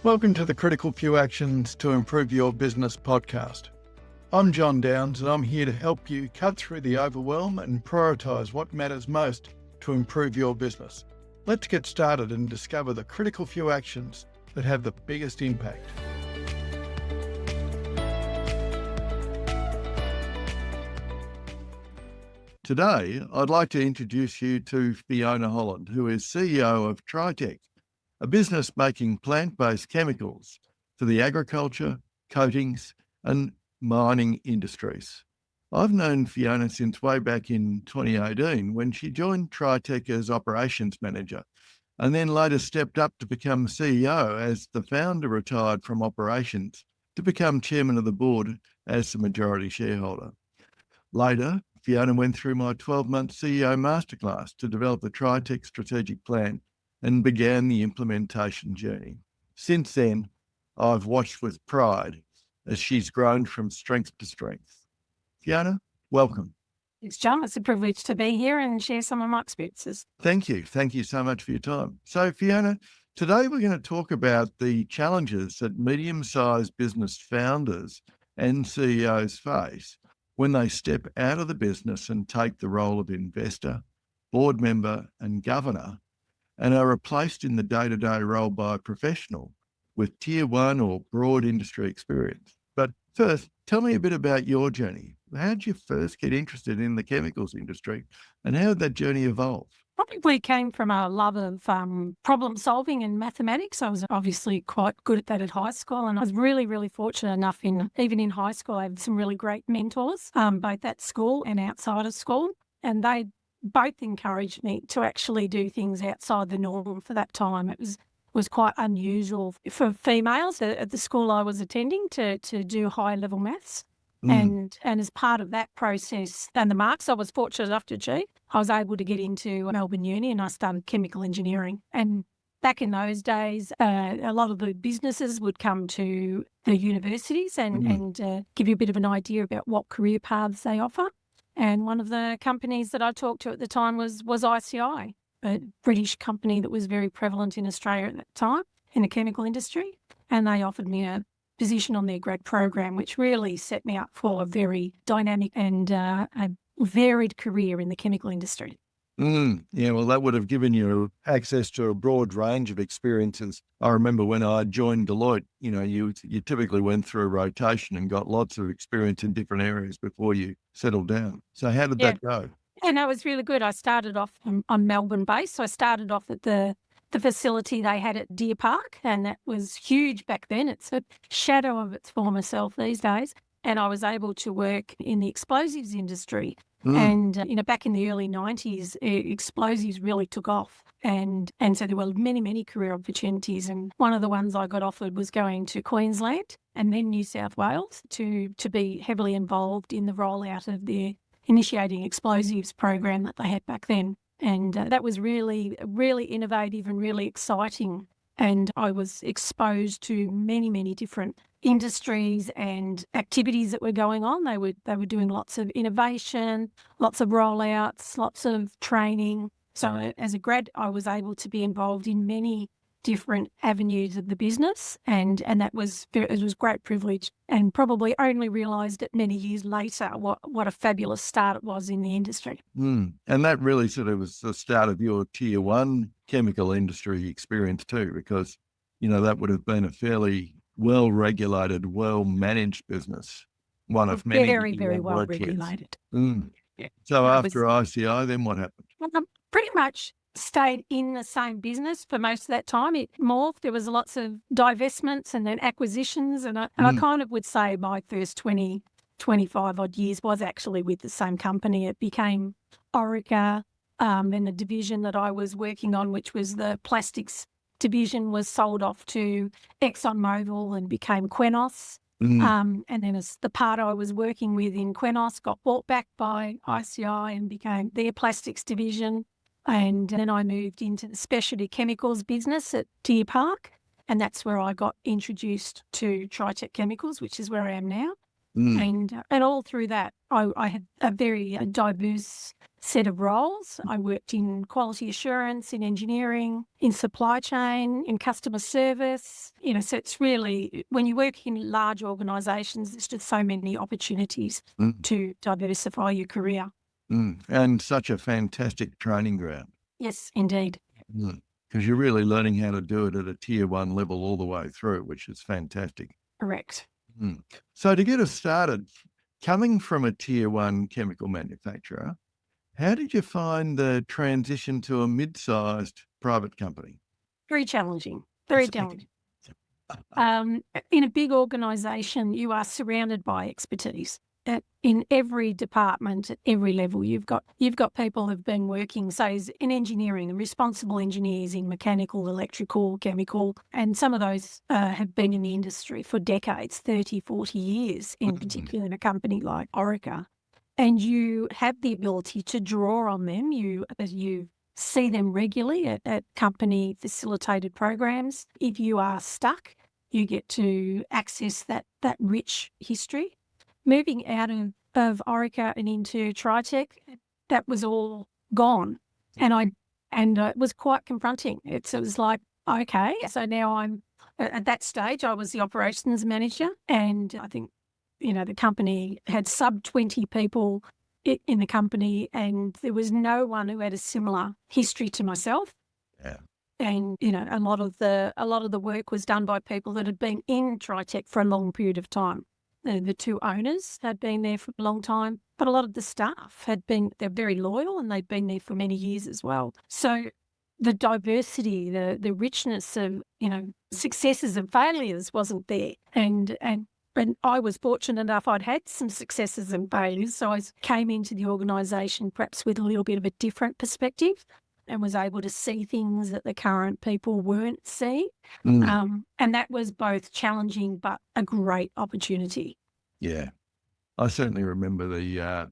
Welcome to the Critical Few Actions to Improve Your Business podcast. I'm John Downs and I'm here to help you cut through the overwhelm and prioritise what matters most to improve your business. Let's get started and discover the critical few actions that have the biggest impact. Today, I'd like to introduce you to Fiona Holland, who is CEO of Tritech, a business making plant-based chemicals for the agriculture, coatings and mining industries. I've known Fiona since way back in 2018 when she joined Tritech as operations manager and then later stepped up to become CEO as the founder retired from operations to become chairman of the board as the majority shareholder. Later, Fiona went through my 12-month CEO masterclass to develop the Tritech strategic plan and began the implementation journey. Since then, I've watched with pride as she's grown from strength to strength. Fiona, welcome. Thanks, John. It's a privilege to be here and share some of my experiences. Thank you. Thank you so much for your time. So, Fiona, today we're going to talk about the challenges that medium-sized business founders and CEOs face when they step out of the business and take the role of investor, board member, and governor, and are replaced in the day-to-day role by a professional with tier one or broad industry experience. But first, tell me a bit about your journey. How did you first get interested in the chemicals industry and how did that journey evolve? Probably came from a love of problem solving and mathematics. I was obviously quite good at that at high school, and I was really fortunate enough even in high school, I had some really great mentors, both at school and outside of school, and they both encouraged me to actually do things outside the norm for that time. It was quite unusual for females at the school I was attending to do high level maths. And as part of that process and the marks I was fortunate enough to achieve, I was able to get into Melbourne Uni and I started chemical engineering. And back in those days, a lot of the businesses would come to the universities and give you a bit of an idea about what career paths they offer. And one of the companies that I talked to at the time was ICI, a British company that was very prevalent in Australia at that time in the chemical industry. And they offered me a position on their grad program, which really set me up for a very dynamic and a varied career in the chemical industry. Yeah, well, that would have given you access to a broad range of experiences. I remember when I joined Deloitte, you typically went through a rotation and got lots of experience in different areas before you settled down. So how did that go? Yeah, no, it was really good. I started off, I'm Melbourne-based, so I started off at the facility they had at Deer Park, and that was huge back then. It's a shadow of its former self these days. And I was able to work in the explosives industry. And, back in the early 90s, explosives really took off. And so there were many career opportunities. And one of the ones I got offered was going to Queensland and then New South Wales to be heavily involved in the rollout of their initiating explosives program that they had back then. And that was really innovative and really exciting. And I was exposed to many different industries and activities that were going on. They were doing lots of innovation, lots of rollouts, lots of training. So as a grad, I was able to be involved in many different avenues of the business, and it was great privilege, and probably only realised it many years later what a fabulous start it was in the industry. And that really sort of was the start of your tier one chemical industry experience too, because that would have been a fairly well-regulated, well-managed business. One of many. Very well regulated. Yeah. So after ICI, then what happened? Pretty much stayed in the same business for most of that time. It morphed. There was lots of divestments and then acquisitions. And I kind of would say my first 25 odd years was actually with the same company. It became Orica, and the division that I was working on, which was the plastics division, was sold off to ExxonMobil and became Qenos. And then as the part I was working with in Qenos got bought back by ICI and became their plastics division. And then I moved into the specialty chemicals business at Deer Park, and that's where I got introduced to Tritech Chemicals, which is where I am now. And all through that, I had a very diverse set of roles. I worked in quality assurance, in engineering, in supply chain, in customer service. So it's really, when you work in large organisations, there's just so many opportunities to diversify your career. And such a fantastic training ground. Yes, indeed. Because you're really learning how to do it at a tier 1 level all the way through, which is fantastic. Correct. So to get us started, coming from a tier 1 chemical manufacturer, how did you find the transition to a mid-sized private company? Very challenging. Very challenging. In a big organisation, you are surrounded by expertise. In every department, at every level, you've got people who've been working, say, in engineering, and responsible engineers in mechanical, electrical, chemical, and some of those have been in the industry for decades, 30, 40 years, in particular in a company like Orica. And you have the ability to draw on them. You see them regularly at company facilitated programs. If you are stuck, you get to access that rich history. Moving out of Orica and into Tritech, that was all gone, and it was quite confronting. It was like, okay, so now I'm at that stage. I was the operations manager, and I think the company had sub 20 people in the company, and there was no one who had a similar history to myself. Yeah. And a lot of the work was done by people that had been in Tritech for a long period of time. The two owners had been there for a long time, but a lot of the staff they're very loyal, and they'd been there for many years as well. So the diversity, the richness of, successes and failures wasn't there. And I was fortunate enough, I'd had some successes and failures. So I came into the organisation perhaps with a little bit of a different perspective, and was able to see things that the current people weren't seeing. And that was both challenging but a great opportunity. Yeah. I certainly remember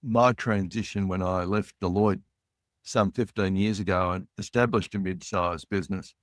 my transition when I left Deloitte some 15 years ago and established a mid-sized business.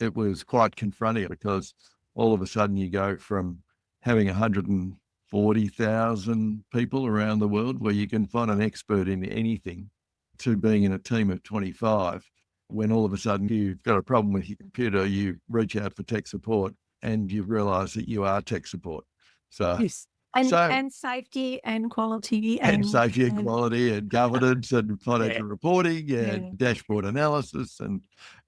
It was quite confronting because all of a sudden you go from having 140,000 people around the world where you can find an expert in anything, to being in a team of 25, when all of a sudden you've got a problem with your computer, you reach out for tech support and you realise that you are tech support. So, yes. And safety and quality. And safety and quality and governance and financial reporting and dashboard analysis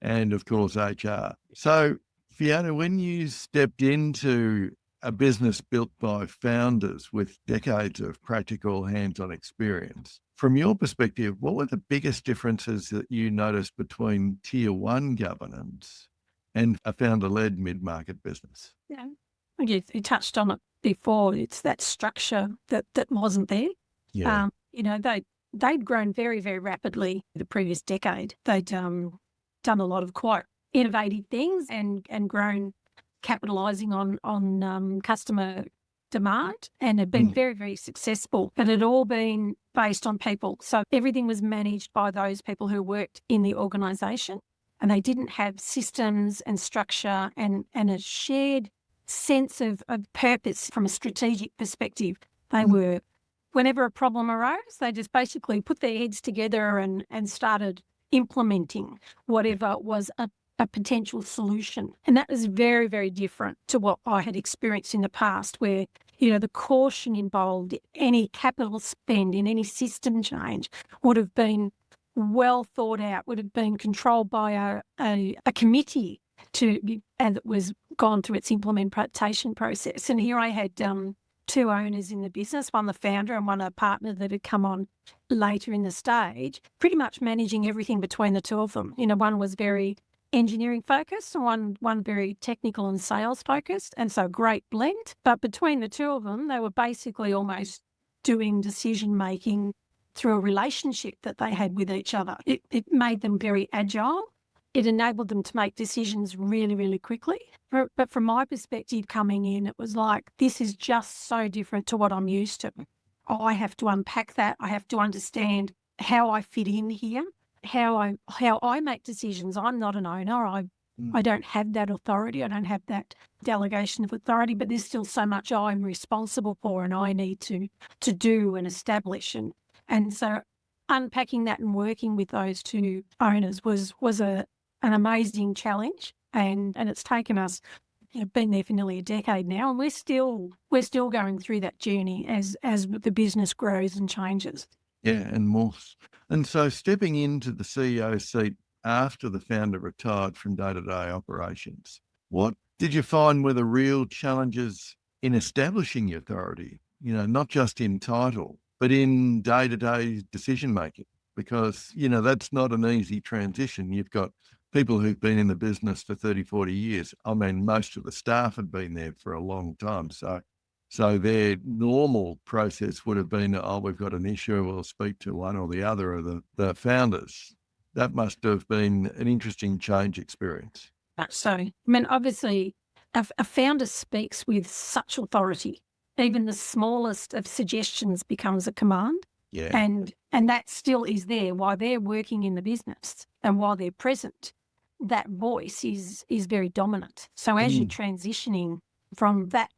and of course HR. So Fiona, when you stepped into a business built by founders with decades of practical hands-on experience, from your perspective, what were the biggest differences that you noticed between tier 1 governance and a founder-led mid-market business? Yeah, you touched on it before. It's that structure that wasn't there. Yeah. They'd grown very, very rapidly the previous decade. They'd done a lot of quite innovative things and grown, capitalising on customer demand, and had been very, very successful. But it had all been based on people. So everything was managed by those people who worked in the organisation, and they didn't have systems and structure and a shared sense of purpose from a strategic perspective. They were, whenever a problem arose, they just basically put their heads together and started implementing whatever was a potential solution. And that was very, very different to what I had experienced in the past, where, the caution involved, any capital spend in any system change would have been well thought out, would have been controlled by a committee and it was gone through its implementation process. And here I had two owners in the business, one the founder and one a partner that had come on later in the stage, pretty much managing everything between the two of them. One was very engineering focused and one very technical and sales focused, and so great blend. But between the two of them, they were basically almost doing decision making through a relationship that they had with each other. It made them very agile. It enabled them to make decisions really, really quickly. But from my perspective coming in, it was like, this is just so different to what I'm used to. I have to unpack that. I have to understand how I fit in here, how I make decisions. I'm not an owner. I don't have that authority. I don't have that delegation of authority, but there's still so much I'm responsible for and I need to do and establish. And so unpacking that and working with those two owners was an amazing challenge. And it's taken us, been there for nearly a decade now, and we're still going through that journey as the business grows and changes. Yeah, and more. And so stepping into the CEO seat after the founder retired from day-to-day operations, what did you find were the real challenges in establishing your authority? Not just in title, but in day-to-day decision-making, because, that's not an easy transition. You've got people who've been in the business for 30, 40 years. I mean, most of the staff had been there for a long time. So their normal process would have been, we've got an issue, we'll speak to one or the other of the founders. That must have been an interesting change experience. So, I mean, obviously, a founder speaks with such authority. Even the smallest of suggestions becomes a command. Yeah. And that still is there while they're working in the business and while they're present. That voice is very dominant. So as you're transitioning from that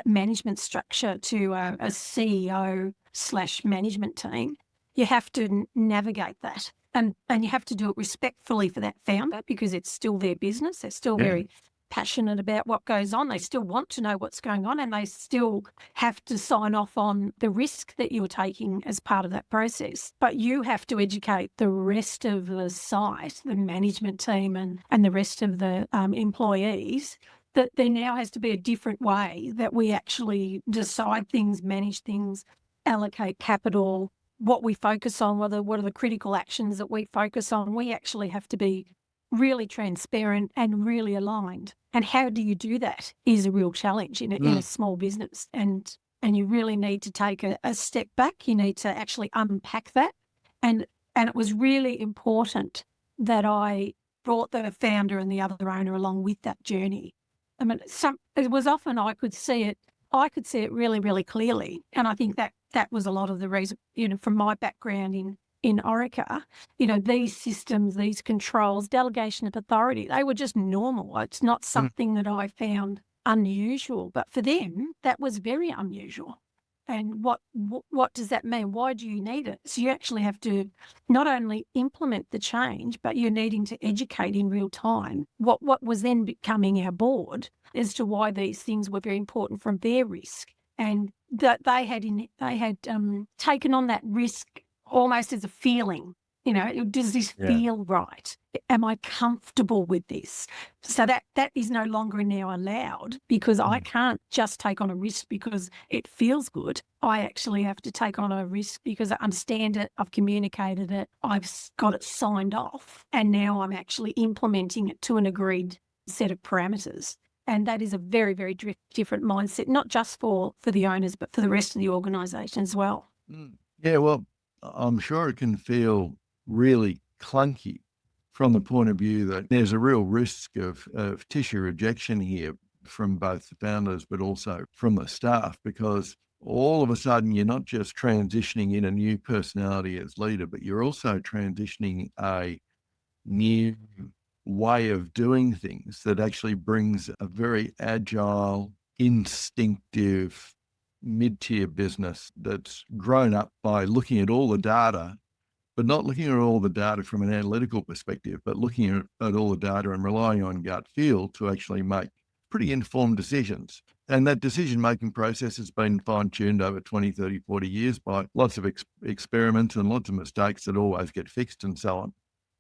management structure to a CEO/management team, you have to navigate that. And you have to do it respectfully for that founder because it's still their business. They're still very passionate about what goes on. They still want to know what's going on, and they still have to sign off on the risk that you're taking as part of that process. But you have to educate the rest of the site, the management team and the rest of the employees, that there now has to be a different way that we actually decide things, manage things, allocate capital, what we focus on, what are the critical actions that we focus on. We actually have to be really transparent and really aligned. And how do you do that is a real challenge in a small business. And you really need to take a step back. You need to actually unpack that. And it was really important that I brought the founder and the other owner along with that journey. I mean, it was often I could see it really, really clearly. And I think that was a lot of the reason, from my background in Orica, these systems, these controls, delegation of authority, they were just normal. It's not something that I found unusual, but for them, that was very unusual. And what does that mean? Why do you need it? So you actually have to not only implement the change, but you're needing to educate in real time what was then becoming our board as to why these things were very important from their risk, and that they had taken on that risk almost as a feeling. Does this feel right? Am I comfortable with this? So that is no longer now allowed, because I can't just take on a risk because it feels good. I actually have to take on a risk because I understand it, I've communicated it, I've got it signed off, and now I'm actually implementing it to an agreed set of parameters. And that is a very, very different mindset, not just for the owners, but for the rest of the organisation as well. Yeah, well, I'm sure it can feel really clunky from the point of view that there's a real risk of tissue rejection here from both the founders, but also from the staff, because all of a sudden you're not just transitioning in a new personality as leader, but you're also transitioning a new way of doing things that actually brings a very agile, instinctive, mid-tier business that's grown up by looking at all the data, but not looking at all the data from an analytical perspective, but looking at all the data and relying on gut feel to actually make pretty informed decisions. And that decision-making process has been fine-tuned over 20, 30, 40 years by lots of experiments and lots of mistakes that always get fixed and so on.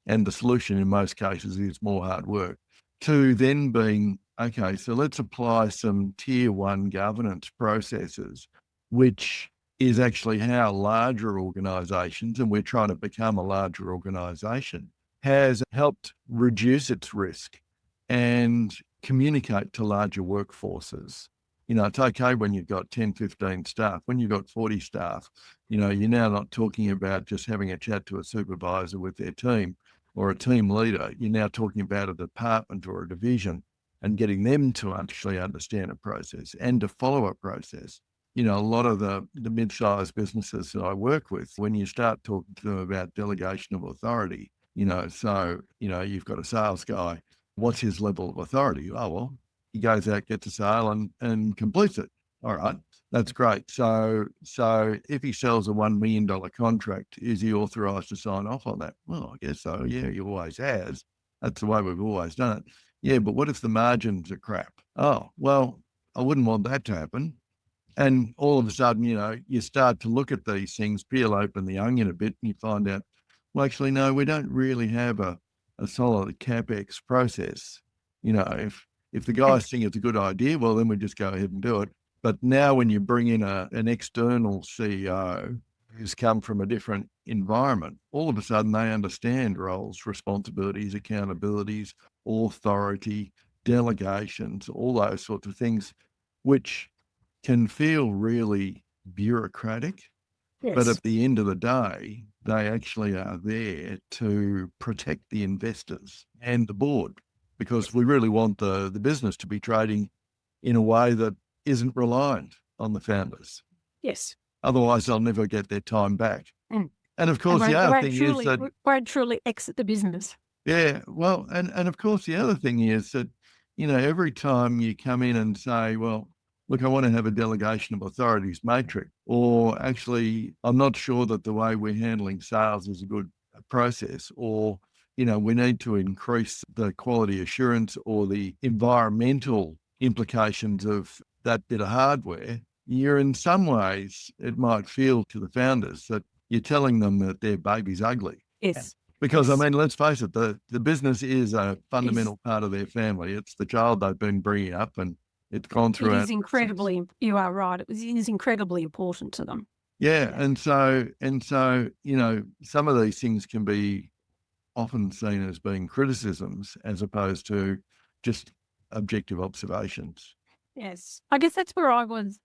And the solution in most cases is more hard work. To then being, okay, so let's apply some tier one governance processes, which is actually how larger organisations, and we're trying to become a larger organisation, has helped reduce its risk and communicate to larger workforces. It's okay when you've got 10, 15 staff. When you've got 40 staff, you're now not talking about just having a chat to a supervisor with their team or a team leader. You're now talking about a department or a division and getting them to actually understand a process and to follow a process. A lot of the mid-sized businesses that I work with, when you start talking to them about delegation of authority, you've got a sales guy What's his level of authority? Oh, well, he goes out, gets a sale and completes it. All right, that's great. So if he sells a $1 million contract, is he authorised to sign off on that? Well, I guess so. Yeah, he always has. That's the way we've always done it. Yeah, but what if the margins are crap? Oh, well, I wouldn't want that to happen. And all of a sudden, you start to look at these things, peel open the onion a bit, and you find out, well, actually, no, we don't really have a solid CapEx process. If the guys think it's a good idea, well, then we just go ahead and do it. But now when you bring in an external CEO who's come from a different environment, all of a sudden they understand roles, responsibilities, accountabilities, authority, delegations, all those sorts of things, which can feel really bureaucratic. But Yes. at the end of the day, they actually are there to protect the investors and the board, because we really want the business to be trading in a way that isn't reliant on the founders. Yes. Otherwise, they'll never get their time back. Mm. And of course, the other thing is that, won't truly exit the business. yeah, well, and of course, the other thing is that, every time you come in and say, well, look, I want to have a delegation of authorities matrix, or actually, I'm not sure that the way we're handling sales is a good process, or, we need to increase the quality assurance or the environmental implications of that bit of hardware, you're in some ways, it might feel to the founders that you're telling them that their baby's ugly. Yes. Because, Yes. I mean, let's face it, the business is a fundamental part of their family. It's the child they've been bringing up, and it's gone through. It is incredibly, you are right, it is incredibly important to them. Yeah. Yeah. And so, some of these things can be often seen as being criticisms as opposed to just objective observations. Yes. I guess that's where I was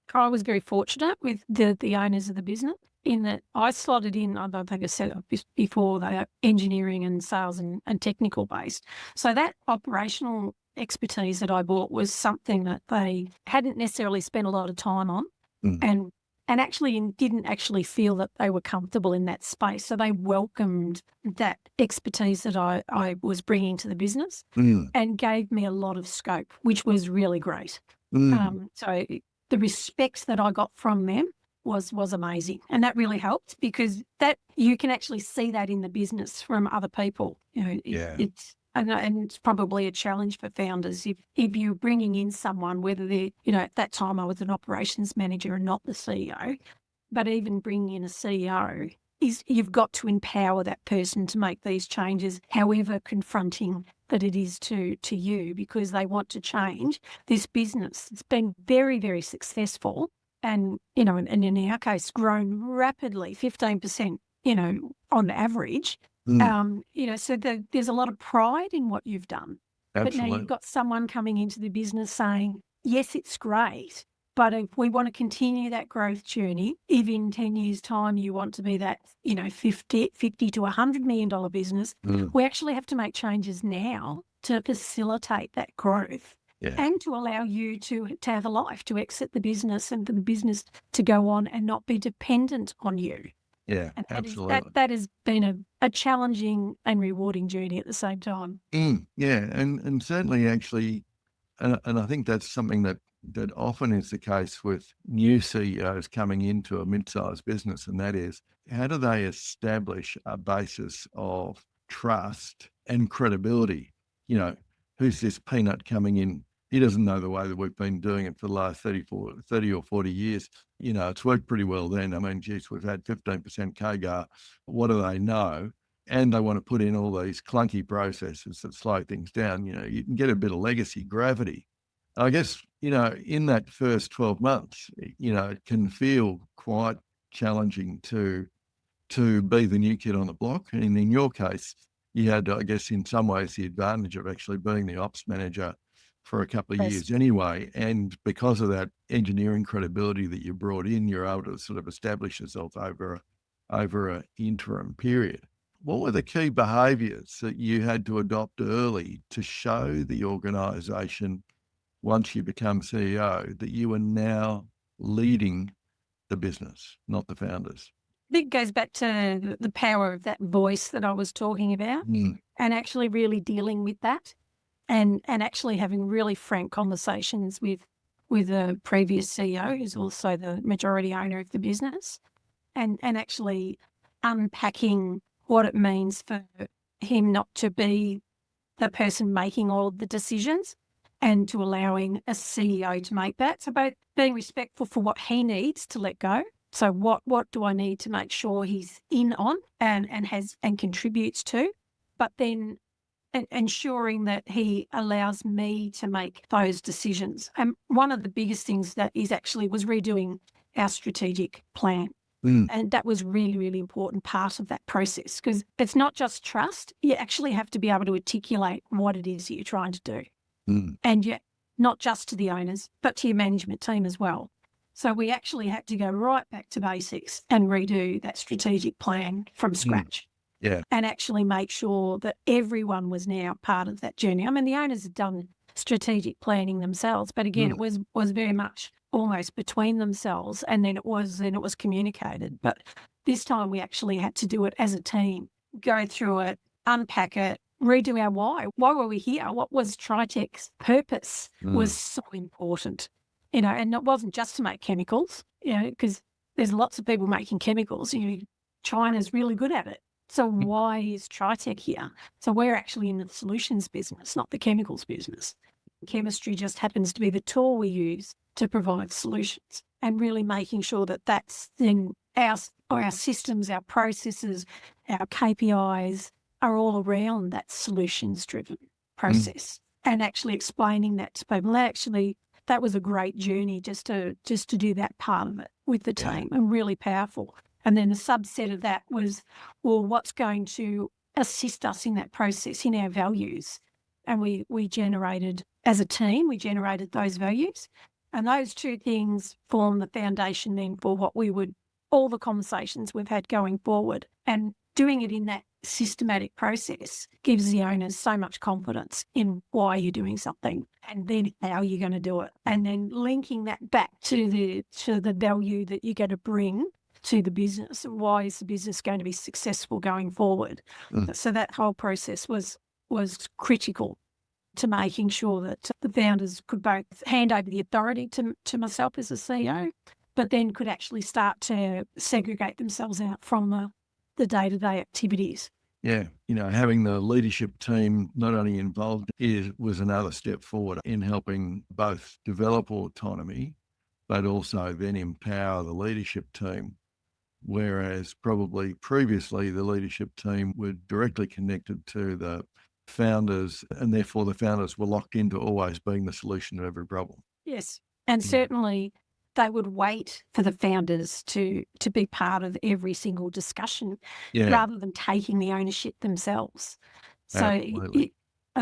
very fortunate with the owners of the business, in that I slotted in, I don't think I said it before, they are engineering and sales and technical based. So that operational expertise that I brought was something that they hadn't necessarily spent a lot of time on, Mm. and actually didn't actually feel that they were comfortable in that space. So they welcomed that expertise that I was bringing to the business and gave me a lot of scope, which was really great. So the respect that I got from them was amazing, and that really helped, because that you can actually see that in the business from other people. Yeah. And it's probably a challenge for founders if you're bringing in someone, whether they're, at that time I was an operations manager and not the CEO, but even bringing in a CEO, is you've got to empower that person to make these changes, however confronting that it is to you, because they want to change this business. It's been very, very successful, and and in our case, grown rapidly, 15%, on average. So there's a lot of pride in what you've done. But now Absolutely. you've got someone coming into the business saying, yes, it's great, but if we want to continue that growth journey, if in 10 years' time you want to be that, 50 to $100 million business, we actually have to make changes now to facilitate that growth. Yeah. And to allow you to have a life, to exit the business, and for the business to go on and not be dependent on you. Yeah, And absolutely. that has been a challenging and rewarding journey at the same time. Yeah, and certainly actually, and I think that's something that often is the case with new CEOs coming into a mid-sized business, and that is, how do they establish a basis of trust and credibility? Who's this peanut coming in? He doesn't know the way that we've been doing it for the last 30 or 40 years. It's worked pretty well then. I mean, geez, we've had 15% CAGR. What do they know? And they want to put in all these clunky processes that slow things down. You can get a bit of legacy gravity. I guess, in that first 12 months, it can feel quite challenging to be the new kid on the block. And in your case, you had, I guess, in some ways, the advantage of actually being the ops manager for a couple of Yes. years anyway. And because of that engineering credibility that you brought in, you're able to sort of establish yourself over an interim period. What were the key behaviours that you had to adopt early to show the organisation, once you become CEO, that you are now leading the business, not the founders? I think it goes back to the power of that voice that I was talking about, and actually really dealing with that. and actually having really frank conversations with the previous CEO, who's also the majority owner of the business, and actually unpacking what it means for him not to be the person making all of the decisions and to allowing a CEO to make that. So both being respectful for what he needs to let go. So what do I need to make sure he's in on and contributes to, but then ensuring that he allows me to make those decisions. And one of the biggest things that was redoing our strategic plan. And that was really, really important part of that process, because it's not just trust. You actually have to be able to articulate what it is that you're trying to do. And yet not just to the owners, but to your management team as well. So we actually had to go right back to basics and redo that strategic plan from scratch. Yeah. And actually make sure that everyone was now part of that journey. I mean, the owners had done strategic planning themselves, but again, it was very much almost between themselves, and then it was communicated. But this time we actually had to do it as a team, go through it, unpack it, redo our why. Why were we here? What was Tritech's purpose was so important, and it wasn't just to make chemicals, because there's lots of people making chemicals. China's really good at it. So why is Tritech here? So we're actually in the solutions business, not the chemicals business. Chemistry just happens to be the tool we use to provide solutions, and really making sure that that's then our systems, our processes, our KPIs are all around that solutions-driven process, and actually explaining that to people. That was a great journey just to do that part of it with the team, and really powerful. And then a subset of that was, well, what's going to assist us in that process, in our values? And we generated, as a team, those values. And those two things form the foundation then for all the conversations we've had going forward. And doing it in that systematic process gives the owners so much confidence in why you're doing something, and then how you're going to do it. And then linking that back to the value that you're going to bring to the business. Why is the business going to be successful going forward? So that whole process was critical to making sure that the founders could both hand over the authority to myself as a CEO, but then could actually start to segregate themselves out from the day-to-day activities. Yeah, having the leadership team not only involved was another step forward in helping both develop autonomy, but also then empower the leadership team. Whereas probably previously the leadership team were directly connected to the founders, and therefore the founders were locked into always being the solution to every problem. Yes, and certainly they would wait for the founders to be part of every single discussion rather than taking the ownership themselves. So I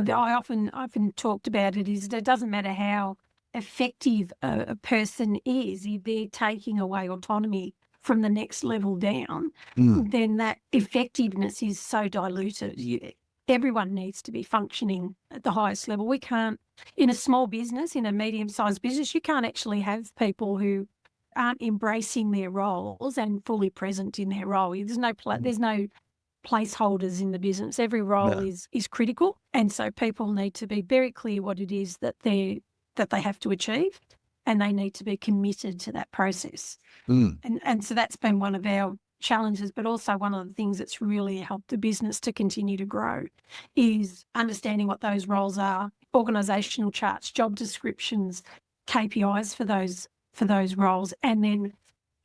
often talked about it, is that it doesn't matter how effective a person is, if they're taking away autonomy from the next level down, then that effectiveness is so diluted. Everyone needs to be functioning at the highest level. We can't, in a small business, in a medium-sized business, you can't actually have people who aren't embracing their roles and fully present in their role. There's no placeholders in the business. Every role is critical, and so people need to be very clear what it is that they have to achieve, and they need to be committed to that process. And so that's been one of our challenges, but also one of the things that's really helped the business to continue to grow is understanding what those roles are, organisational charts, job descriptions, KPIs for those roles, and then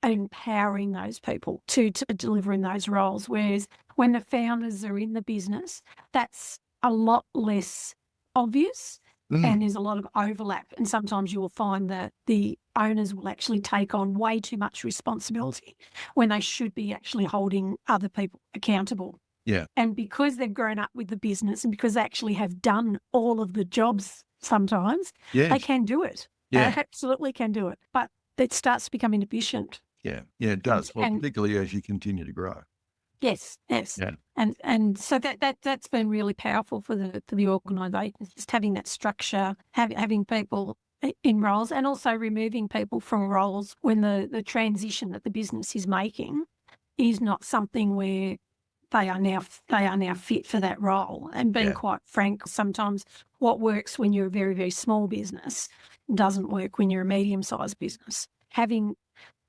empowering those people to deliver in those roles. Whereas when the founders are in the business, that's a lot less obvious. And there's a lot of overlap, and sometimes you will find that the owners will actually take on way too much responsibility when they should be actually holding other people accountable. Yeah. And because they've grown up with the business, and because they actually have done all of the jobs sometimes, they can do it. Yeah. They absolutely can do it. But it starts to become inefficient. Yeah, it does. Well, particularly as you continue to grow. Yes. Yeah. And so that's been really powerful for the organisation, just having that structure, having people in roles, and also removing people from roles when the transition that the business is making is not something where they are now fit for that role. And being quite frank, sometimes what works when you're a very, very small business doesn't work when you're a medium-sized business. Having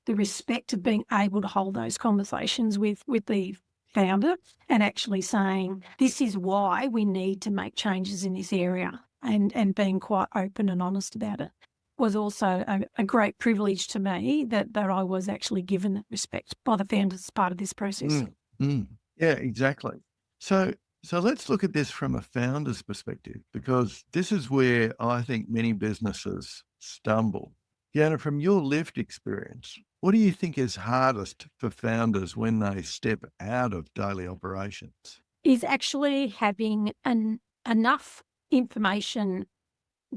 the respect of being able to hold those conversations with the founder and actually saying, this is why we need to make changes in this area, and being quite open and honest about it was also a great privilege to me that I was actually given that respect by the founders as part of this process. Yeah, exactly. So let's look at this from a founder's perspective, because this is where I think many businesses stumble. Fiona, from your lived experience, what do you think is hardest for founders when they step out of daily operations? Is actually having enough information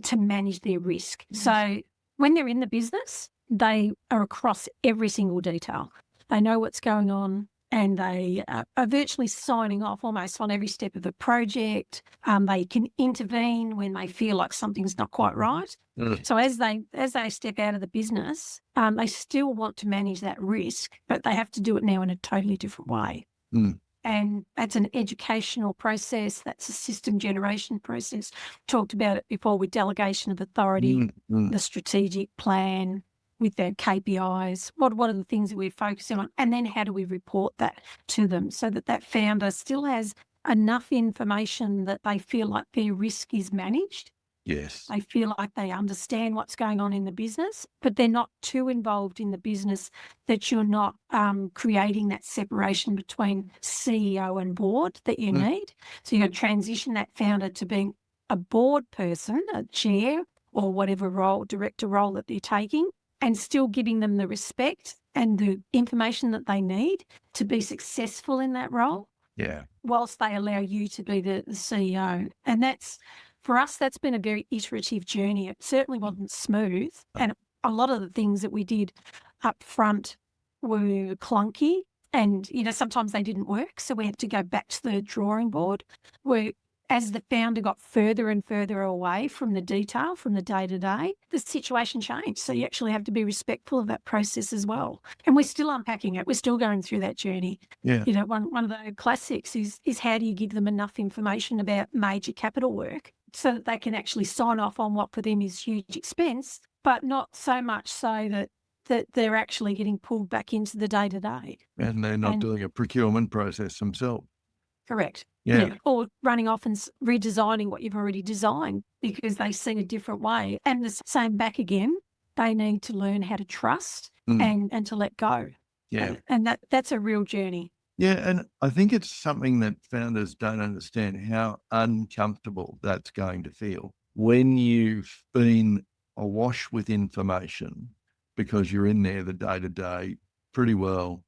to manage their risk. So when they're in the business, they are across every single detail. They know what's going on, and they are virtually signing off almost on every step of the project. They can intervene when they feel like something's not quite right. So as they step out of the business, they still want to manage that risk, but they have to do it now in a totally different way. And that's an educational process. That's a system generation process. Talked about it before with delegation of authority, the strategic plan with their KPIs. What are the things that we're focusing on? And then how do we report that to them so that founder still has enough information that they feel like their risk is managed? Yes. They feel like they understand what's going on in the business, but they're not too involved in the business that you're not creating that separation between CEO and board that you need. So you're going to transition that founder to being a board person, a chair or whatever role, director role that they're taking, and still giving them the respect and the information that they need to be successful in that role. Yeah. Whilst they allow you to be the CEO. And that's, for us, that's been a very iterative journey. It certainly wasn't smooth. And a lot of the things that we did up front were clunky, and, sometimes they didn't work. So we had to go back to the drawing board, where as the founder got further and further away from the detail, from the day-to-day, the situation changed. So you actually have to be respectful of that process as well. And we're still unpacking it. We're still going through that journey. Yeah. One of the classics is how do you give them enough information about major capital work so that they can actually sign off on what for them is huge expense, but not so much so that they're actually getting pulled back into the day-to-day. And they're not doing a procurement process themselves. Correct. Yeah. Or running off and redesigning what you've already designed because they see a different way. And the same back again, they need to learn how to trust and to let go. Yeah. And that's a real journey. Yeah, and I think it's something that founders don't understand how uncomfortable that's going to feel when you've been awash with information because you're in there the day-to-day pretty well,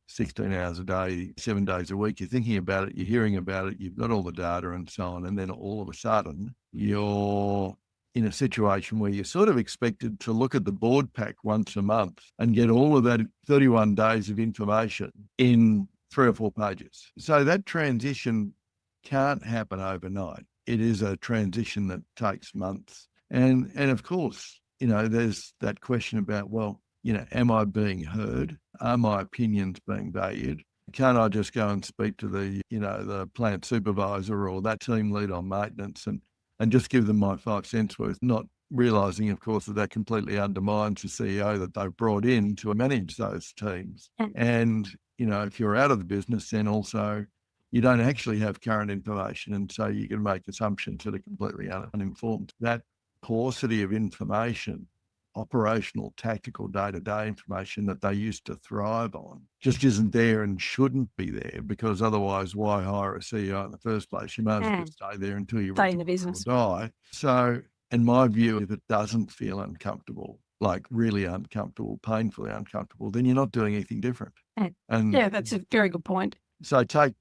16 hours a day, 7 days a week. You're thinking about it, you're hearing about it, you've got all the data and so on, and then all of a sudden you're in a situation where you're sort of expected to look at the board pack once a month and get all of that 31 days of information in 3 or 4 pages. So that transition can't happen overnight. It is a transition that takes months. And of course, there's that question about, well, am I being heard? Are my opinions being valued? Can't I just go and speak to the plant supervisor or that team lead on maintenance and just give them my 5 cents worth, not realising, of course, that completely undermines the CEO that they've brought in to manage those teams. And, if you're out of the business, then also you don't actually have current information. And so you can make assumptions that are completely uninformed. That paucity of information, operational, tactical, day-to-day information that they used to thrive on just isn't there and shouldn't be there, because otherwise why hire a CEO in the first place? You might as well stay there until you Stay in the business. die. So in my view, if it doesn't feel uncomfortable, like really uncomfortable, painfully uncomfortable, then you're not doing anything different. And yeah, that's a very good point. So take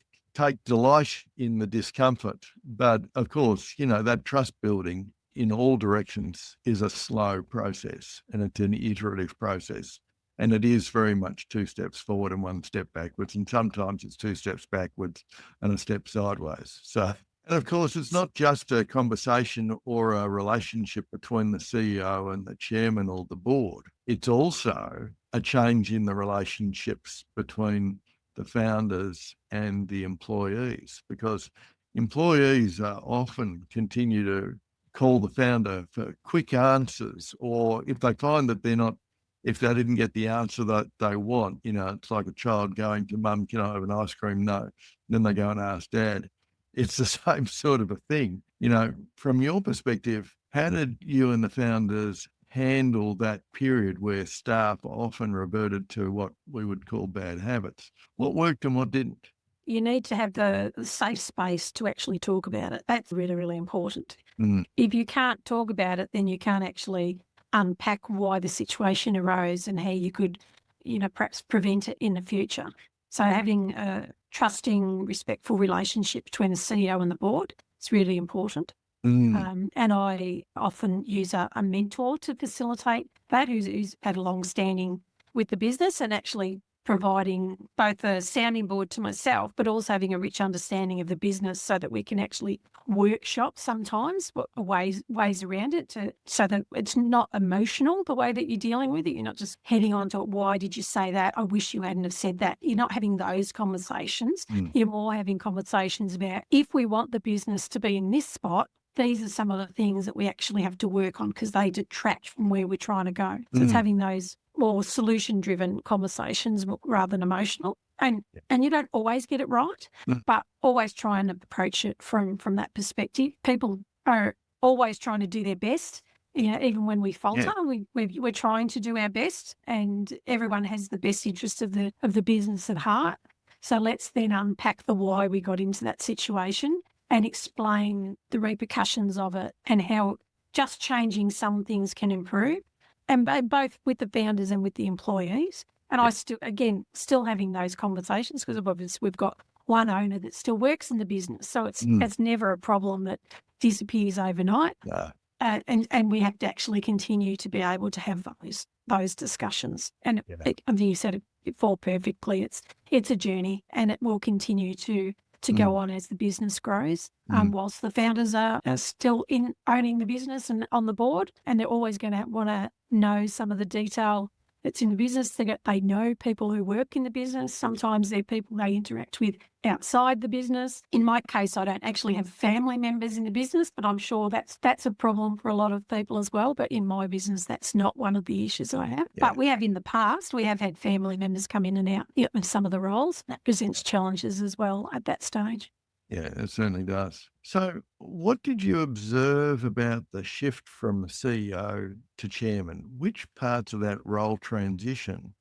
delight in the discomfort. But of course, that trust building in all directions is a slow process, and it's an iterative process. And it is very much 2 steps forward and 1 step backwards. And sometimes it's 2 steps backwards and a step sideways. So, and of course, it's not just a conversation or a relationship between the CEO and the chairman or the board. It's also a change in the relationships between the founders and the employees, because employees often continue to call the founder for quick answers, or if they find that if they didn't get the answer that they want, it's like a child going to mum, can I have an ice cream? No. Then they go and ask dad. It's the same sort of a thing. From your perspective, how did you and the founders handle that period where staff often reverted to what we would call bad habits? What worked and what didn't? You need to have the safe space to actually talk about it. That's really, really important. Mm, If you can't talk about it, then you can't actually unpack why the situation arose and how you could, perhaps prevent it in the future. So having a trusting, respectful relationship between the CEO and the board is really important. And I often use a mentor to facilitate that, who's had a long standing with the business and actually providing both a sounding board to myself, but also having a rich understanding of the business so that we can actually workshop sometimes what ways around it so that it's not emotional, the way that you're dealing with it. You're not just heading on to it. Why did you say that? I wish you hadn't have said that. You're not having those conversations. You're more having conversations about, if we want the business to be in this spot, these are some of the things that we actually have to work on because they detract from where we're trying to go. So it's having those more solution-driven conversations rather than emotional. And you don't always get it right, but always try and approach it from that perspective. People are always trying to do their best. Even when we falter, we're trying to do our best, and everyone has the best interest of the business at heart. So let's then unpack the why we got into that situation and explain the repercussions of it and how just changing some things can improve, and both with the founders and with the employees. And I still having those conversations because obviously we've got one owner that still works in the business. So it's never a problem that disappears overnight. No. And we have to actually continue to be able to have those discussions. And I think you said it before perfectly. It's a journey, and it will continue to go on as the business grows, whilst the founders are still owning the business and on the board, and they're always going to want to know some of the detail that's in the business. They know people who work in the business. Sometimes they're people they interact with outside the business. In my case, I don't actually have family members in the business, but I'm sure that's a problem for a lot of people as well. But in my business, that's not one of the issues I have. Yeah. But we have in the past, we have had family members come in and out in some of the roles. That presents challenges as well at that stage. Yeah, it certainly does. So what did you observe about the shift from CEO to chairman? Which parts of that role transition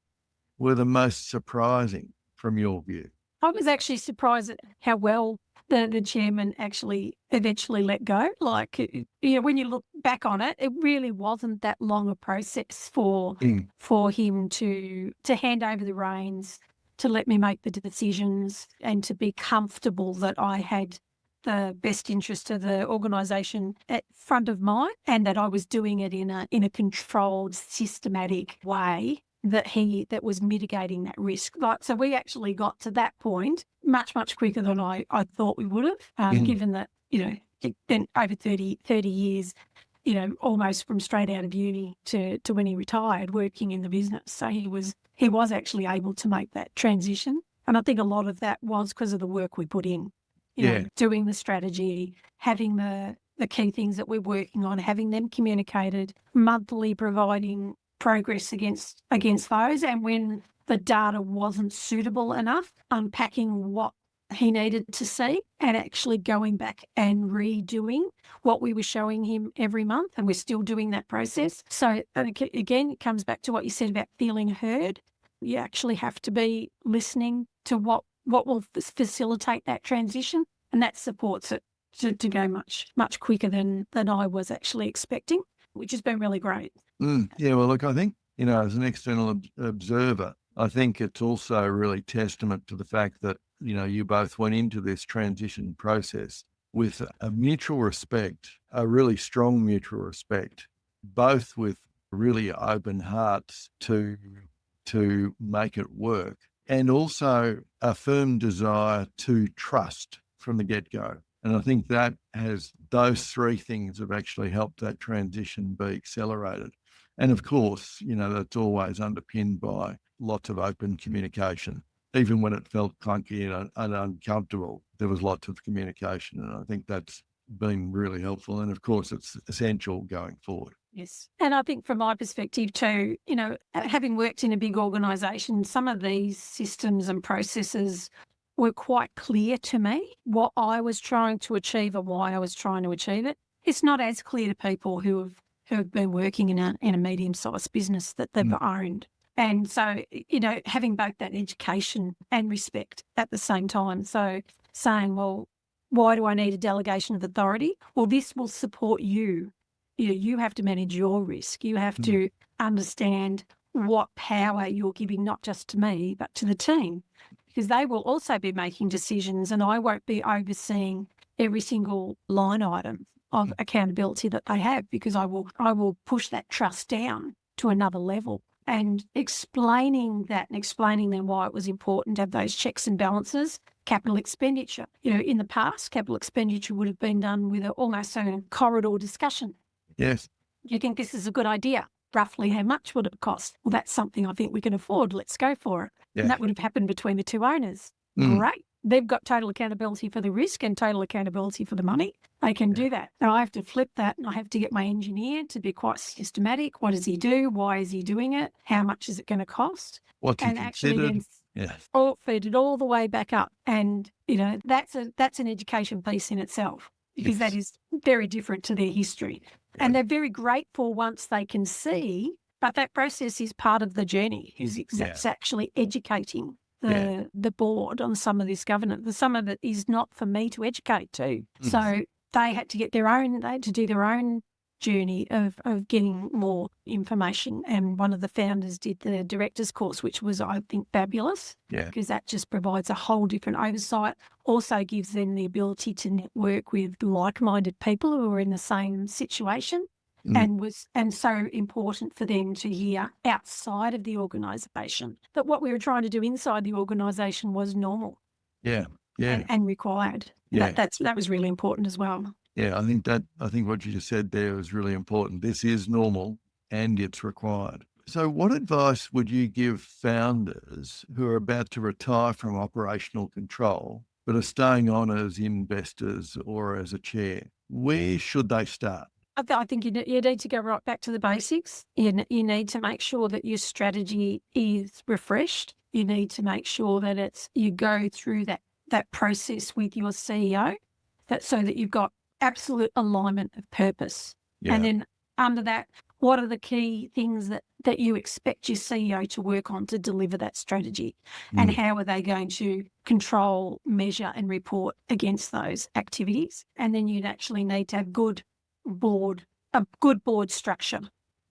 were the most surprising from your view? I was actually surprised at how well the chairman actually eventually let go. Like, when you look back on it, it really wasn't that long a process for him to hand over the reins, to let me make the decisions, and to be comfortable that I had the best interest of the organisation at front of mind, and that I was doing it in a controlled, systematic way that was mitigating that risk. So we actually got to that point much, much quicker than I thought we would have, given that, then over 30 years, almost from straight out of uni to when he retired, working in the business. So he was actually able to make that transition. And I think a lot of that was because of the work we put in, doing the strategy, having the key things that we're working on, having them communicated, monthly providing progress against those. And when the data wasn't suitable enough, unpacking what he needed to see and actually going back and redoing what we were showing him every month. And we're still doing that process. So again, it comes back to what you said about feeling heard. You actually have to be listening to what will facilitate that transition, and that supports it to go much, much quicker than I was actually expecting, which has been really great. Yeah, well, look, I think, as an external observer, I think it's also really testament to the fact that, you both went into this transition process with a mutual respect, a really strong mutual respect, both with really open hearts to make it work, and also a firm desire to trust from the get-go. And I think those three things have actually helped that transition be accelerated. And of course, that's always underpinned by lots of open communication. even when it felt clunky and uncomfortable, there was lots of communication. And I think that's been really helpful. And of course, it's essential going forward. Yes. And I think from my perspective too, having worked in a big organisation, some of these systems and processes were quite clear to me what I was trying to achieve and why I was trying to achieve it. It's not as clear to people who have been working in a medium-sized business that they've owned. And so, having both that education and respect at the same time. So saying, well, why do I need a delegation of authority? Well, this will support you. You have to manage your risk. You have to understand what power you're giving, not just to me, but to the team, because they will also be making decisions and I won't be overseeing every single line item of accountability that they have, because I will push that trust down to another level. And explaining that and explaining them why it was important to have those checks and balances. Capital expenditure. In the past, capital expenditure would have been done with almost a corridor discussion. Yes. Do you think this is a good idea? Roughly how much would it cost? Well, that's something I think we can afford. Let's go for it. Yeah. And that would have happened between the two owners. Great. They've got total accountability for the risk and total accountability for the money. They can do that. Now I have to flip that and I have to get my engineer to be quite systematic. What does he do? Why is he doing it? How much is it going to cost? What's he considered? Feed it all the way back up. And, that's an education piece in itself, because that is very different to their history. Yeah. And they're very grateful once they can see, but that process is part of the journey. It's actually educating the board on some of this governance. Some of it is not for me to educate to. So they had to do their own journey of getting more information. And one of the founders did the director's course, which was, I think, fabulous, because that just provides a whole different oversight. Also gives them the ability to network with like-minded people who are in the same situation. And so important for them to hear outside of the organisation that what we were trying to do inside the organisation was normal. And required. That was really important as well. Yeah, I think what you just said there was really important. This is normal and it's required. So what advice would you give founders who are about to retire from operational control but are staying on as investors or as a chair? Where should they start? I think you need to go right back to the basics. You need to make sure that your strategy is refreshed. You need to make sure that you go through that process with your CEO, so that you've got absolute alignment of purpose. Yeah. And then under that, what are the key things that you expect your CEO to work on to deliver that strategy? And how are they going to control, measure and report against those activities? And then you'd actually need to have a good board structure.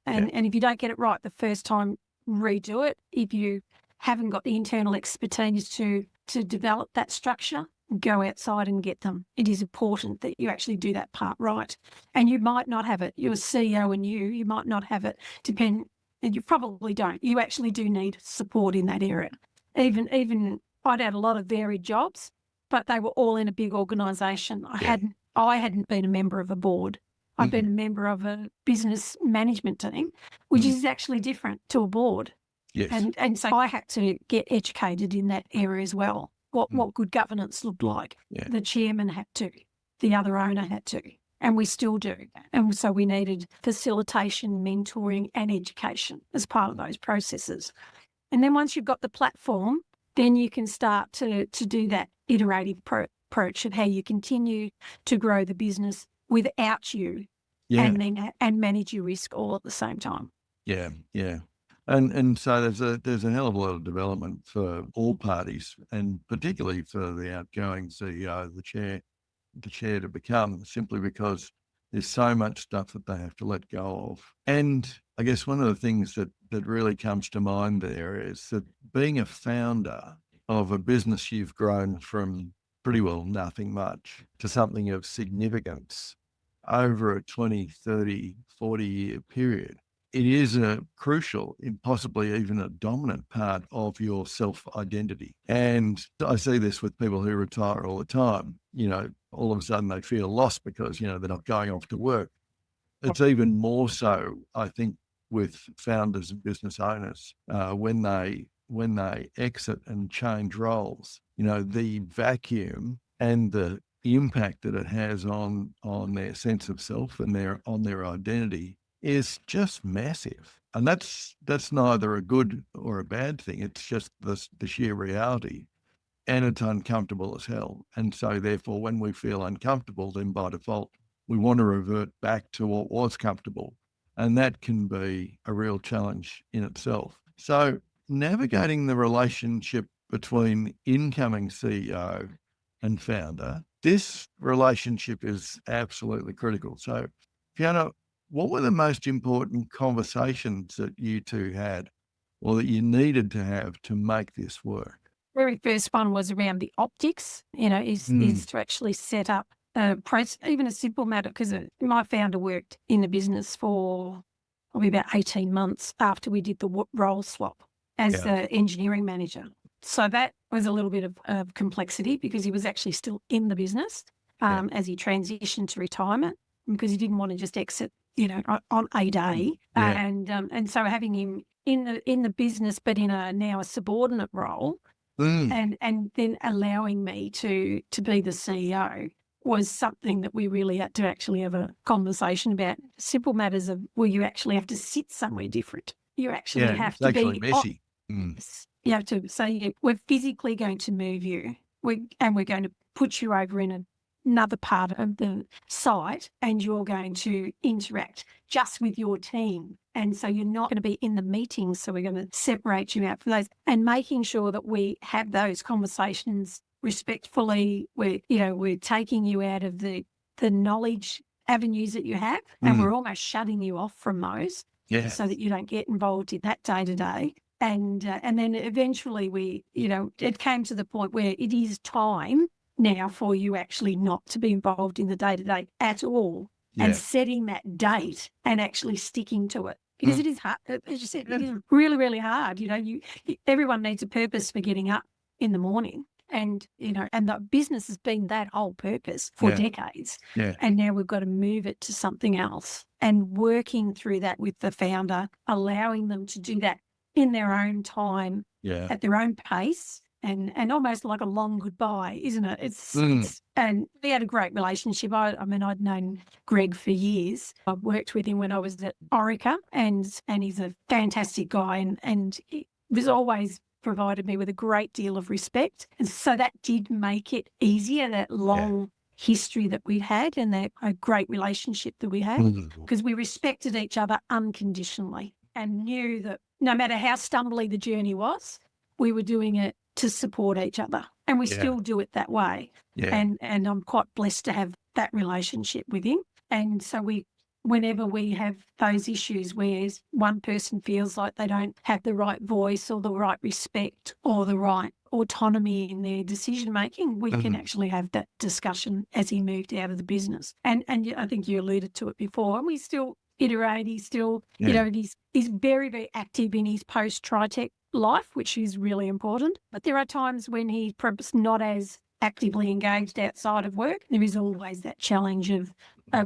And if you don't get it right the first time, redo it. If you haven't got the internal expertise to develop that structure, go outside and get them. It is important that you actually do that part right. And you might not have it. Your CEO and you might not have it. And you probably don't. You actually do need support in that area. Even I'd had a lot of varied jobs, but they were all in a big organisation. I hadn't been a member of a board. I've been a member of a business management team, which is actually different to a board. Yes. And so I had to get educated in that area as well. What good governance looked like. Yeah. The chairman had to, the other owner had to, and we still do. And so we needed facilitation, mentoring and education as part of those processes. And then once you've got the platform, then you can start to do that iterative approach of how you continue to grow the business without you and manage your risk all at the same time. Yeah. And so there's a hell of a lot of development for all parties, and particularly for the outgoing CEO, the chair to become, simply because there's so much stuff that they have to let go of. And I guess one of the things that really comes to mind there is that being a founder of a business you've grown from pretty well nothing much to something of significance over a 20, 30, 40-year period, it is a crucial, possibly even a dominant part of your self-identity. And I see this with people who retire all the time. All of a sudden they feel lost because, they're not going off to work. It's even more so, I think, with founders and business owners when they when they exit and change roles, the vacuum and the impact that it has on their sense of self and on their identity is just massive. And that's neither a good or a bad thing. It's just the sheer reality. And it's uncomfortable as hell. And so therefore, when we feel uncomfortable, then by default, we want to revert back to what was comfortable. And that can be a real challenge in itself. So navigating the relationship between incoming CEO and founder, this relationship is absolutely critical. So Fiona, what were the most important conversations that you two had or that you needed to have to make this work? Very first one was around the optics, is to actually set up a process, even a simple matter, because my founder worked in the business for probably about 18 months after we did the role swap as the engineering manager. So that was a little bit of complexity because he was actually still in the business as he transitioned to retirement because he didn't want to just exit, on a day. And so having him in the business but in now a subordinate role and then allowing me to be the CEO was something that we really had to actually have a conversation about. Simple matters of, you actually have to sit somewhere different. You actually have to be messy. You have to say, we're physically going to move you and we're going to put you over in another part of the site and you're going to interact just with your team. And so you're not going to be in the meetings. So we're going to separate you out from those and making sure that we have those conversations respectfully. We're taking you out of the knowledge avenues that you have and we're almost shutting you off from those so that you don't get involved in that day to day. And then eventually it came to the point where it is time now for you actually not to be involved in the day-to-day at all and setting that date and actually sticking to it. Because it is hard. As you said, it is really, really hard. Everyone needs a purpose for getting up in the morning. And, and the business has been that whole purpose for decades. Yeah. And now we've got to move it to something else and working through that with the founder, allowing them to do that in their own time, at their own pace, and almost like a long goodbye, isn't it? It's and we had a great relationship. I'd known Greg for years. I worked with him when I was at Orica, and he's a fantastic guy, and he was always provided me with a great deal of respect. And so that did make it easier, that long history that we had and that a great relationship that we had, because we respected each other unconditionally and knew that no matter how stumbly the journey was, we were doing it to support each other. And we still do it that way. Yeah. And I'm quite blessed to have that relationship with him. And so whenever we have those issues where one person feels like they don't have the right voice or the right respect or the right autonomy in their decision making, we can actually have that discussion as he moved out of the business. And I think you alluded to it before, and we still iterate. He's still, he's very, very active in his post-Tritech life, which is really important. But there are times when he's perhaps not as actively engaged outside of work. There is always that challenge of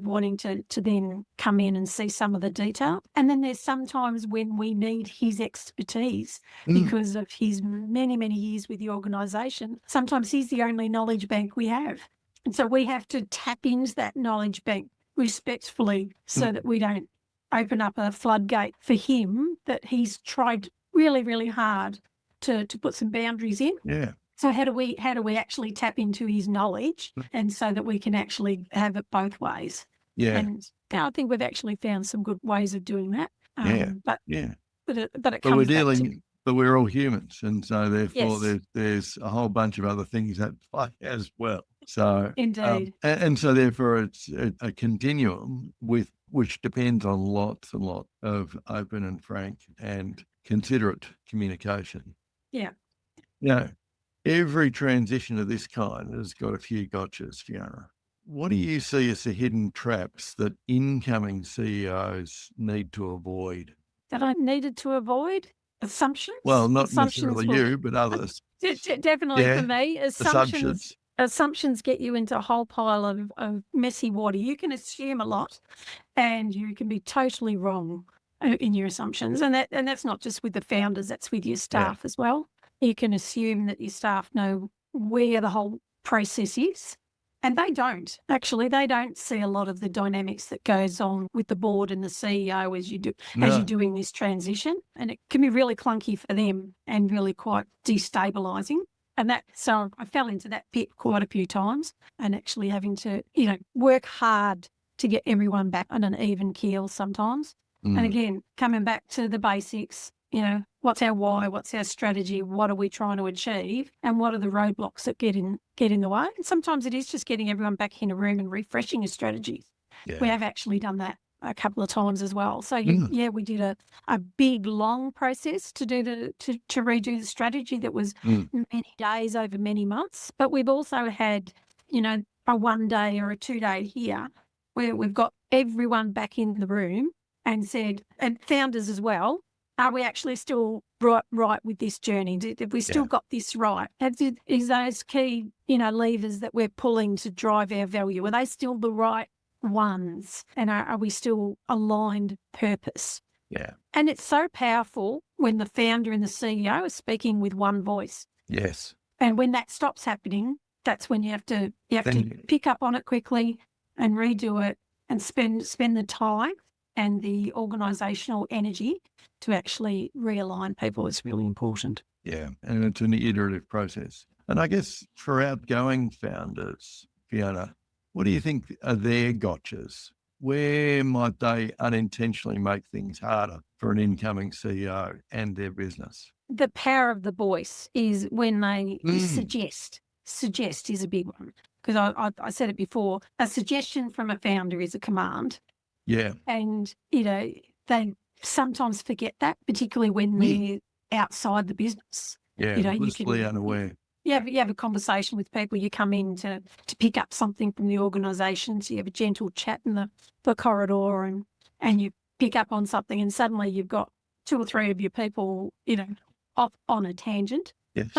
wanting to then come in and see some of the detail. And then there's sometimes when we need his expertise because of his many, many years with the organisation. Sometimes he's the only knowledge bank we have. And so we have to tap into that knowledge bank respectfully so that we don't open up a floodgate for him that he's tried really, really hard to put some boundaries in. Yeah. So how do we actually tap into his knowledge and so that we can actually have it both ways? Yeah. And I think we've actually found some good ways of doing that. But it comes back to... But we're all humans, and so therefore there's a whole bunch of other things at play as well. So indeed, and so therefore it's a continuum which depends on lots and lots of open and frank and considerate communication. Yeah. Every transition of this kind has got a few gotchas, Fiona. What do you see as the hidden traps that incoming CEOs need to avoid? That I needed to avoid? Assumptions? Well, not necessarily you, but others. Definitely for me. Assumptions get you into a whole pile of messy water. You can assume a lot and you can be totally wrong. in your assumptions. And that's not just with the founders, that's with your staff as well. You can assume that your staff know where the whole process is. And they don't. Actually, they don't see a lot of the dynamics that goes on with the board and the CEO as you're doing this transition. And it can be really clunky for them and really quite destabilising. And so I fell into that pit quite a few times, and actually having to, work hard to get everyone back on an even keel sometimes. And again, coming back to the basics, what's our why, what's our strategy, what are we trying to achieve, and what are the roadblocks that get in the way. And sometimes it is just getting everyone back in a room and refreshing your strategies. Yeah. We have actually done that a couple of times as well. So we did a big long process to redo the strategy that was many days over many months. But we've also had, a 1 day or a 2 day here where we've got everyone back in the room and said, and founders as well, are we actually still right with this journey? Have we still got this right? Is those key, levers that we're pulling to drive our value, are they still the right ones? And are we still aligned purpose? Yeah. And it's so powerful when the founder and the CEO are speaking with one voice. Yes. And when that stops happening, that's when you have to pick up on it quickly and redo it and spend the time and the organisational energy to actually realign people. Is really important. Yeah, and it's an iterative process. And I guess for outgoing founders, Fiona, what do you think are their gotchas? Where might they unintentionally make things harder for an incoming CEO and their business? The power of the voice is when they suggest. Suggest is a big one, because I said it before, a suggestion from a founder is a command. Yeah. And, they sometimes forget that, particularly when they're outside the business. Yeah, blissfully unaware. You have a conversation with people, you come in to pick up something from the organisation, so you have a gentle chat in the corridor and you pick up on something, and suddenly you've got 2 or 3 of your people, off on a tangent. Yes.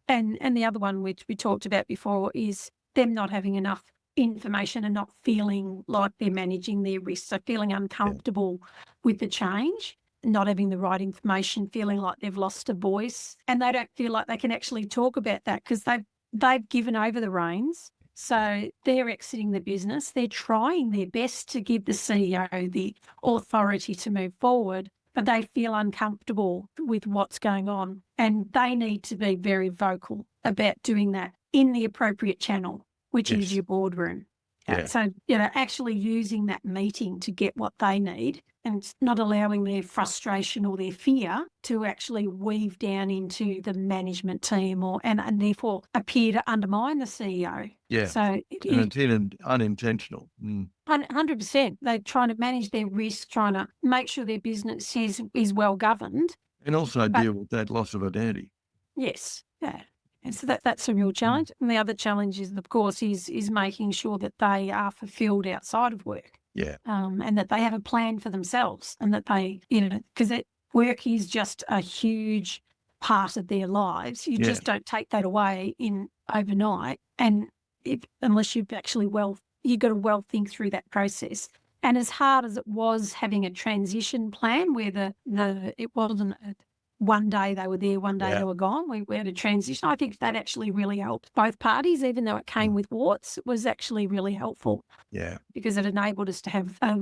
And the other one, which we talked about before, is them not having enough information and not feeling like they're managing their risks. So feeling uncomfortable with the change, not having the right information, feeling like they've lost a voice, and they don't feel like they can actually talk about that because they've given over the reins. So they're exiting the business. They're trying their best to give the CEO the authority to move forward, but they feel uncomfortable with what's going on. And they need to be very vocal about doing that in the appropriate channel, which is your boardroom. Yeah. So, actually using that meeting to get what they need and not allowing their frustration or their fear to actually weave down into the management team and therefore appear to undermine the CEO. Yeah. So and it's unintentional. 100%. They're trying to manage their risk, trying to make sure their business is well governed. And also deal with that loss of identity. Yes. Yeah. And so that's a real challenge. And the other challenge is, of course, is making sure that they are fulfilled outside of work. Yeah. And that they have a plan for themselves, and that they, because work is just a huge part of their lives. You just don't take that away overnight. And unless you've actually you've got to think through that process. And as hard as it was having a transition plan where it wasn't 1 day they were there, 1 day they were gone. We had a transition. I think that actually really helped both parties, even though it came with warts. It was actually really helpful. Yeah. Because it enabled us to have a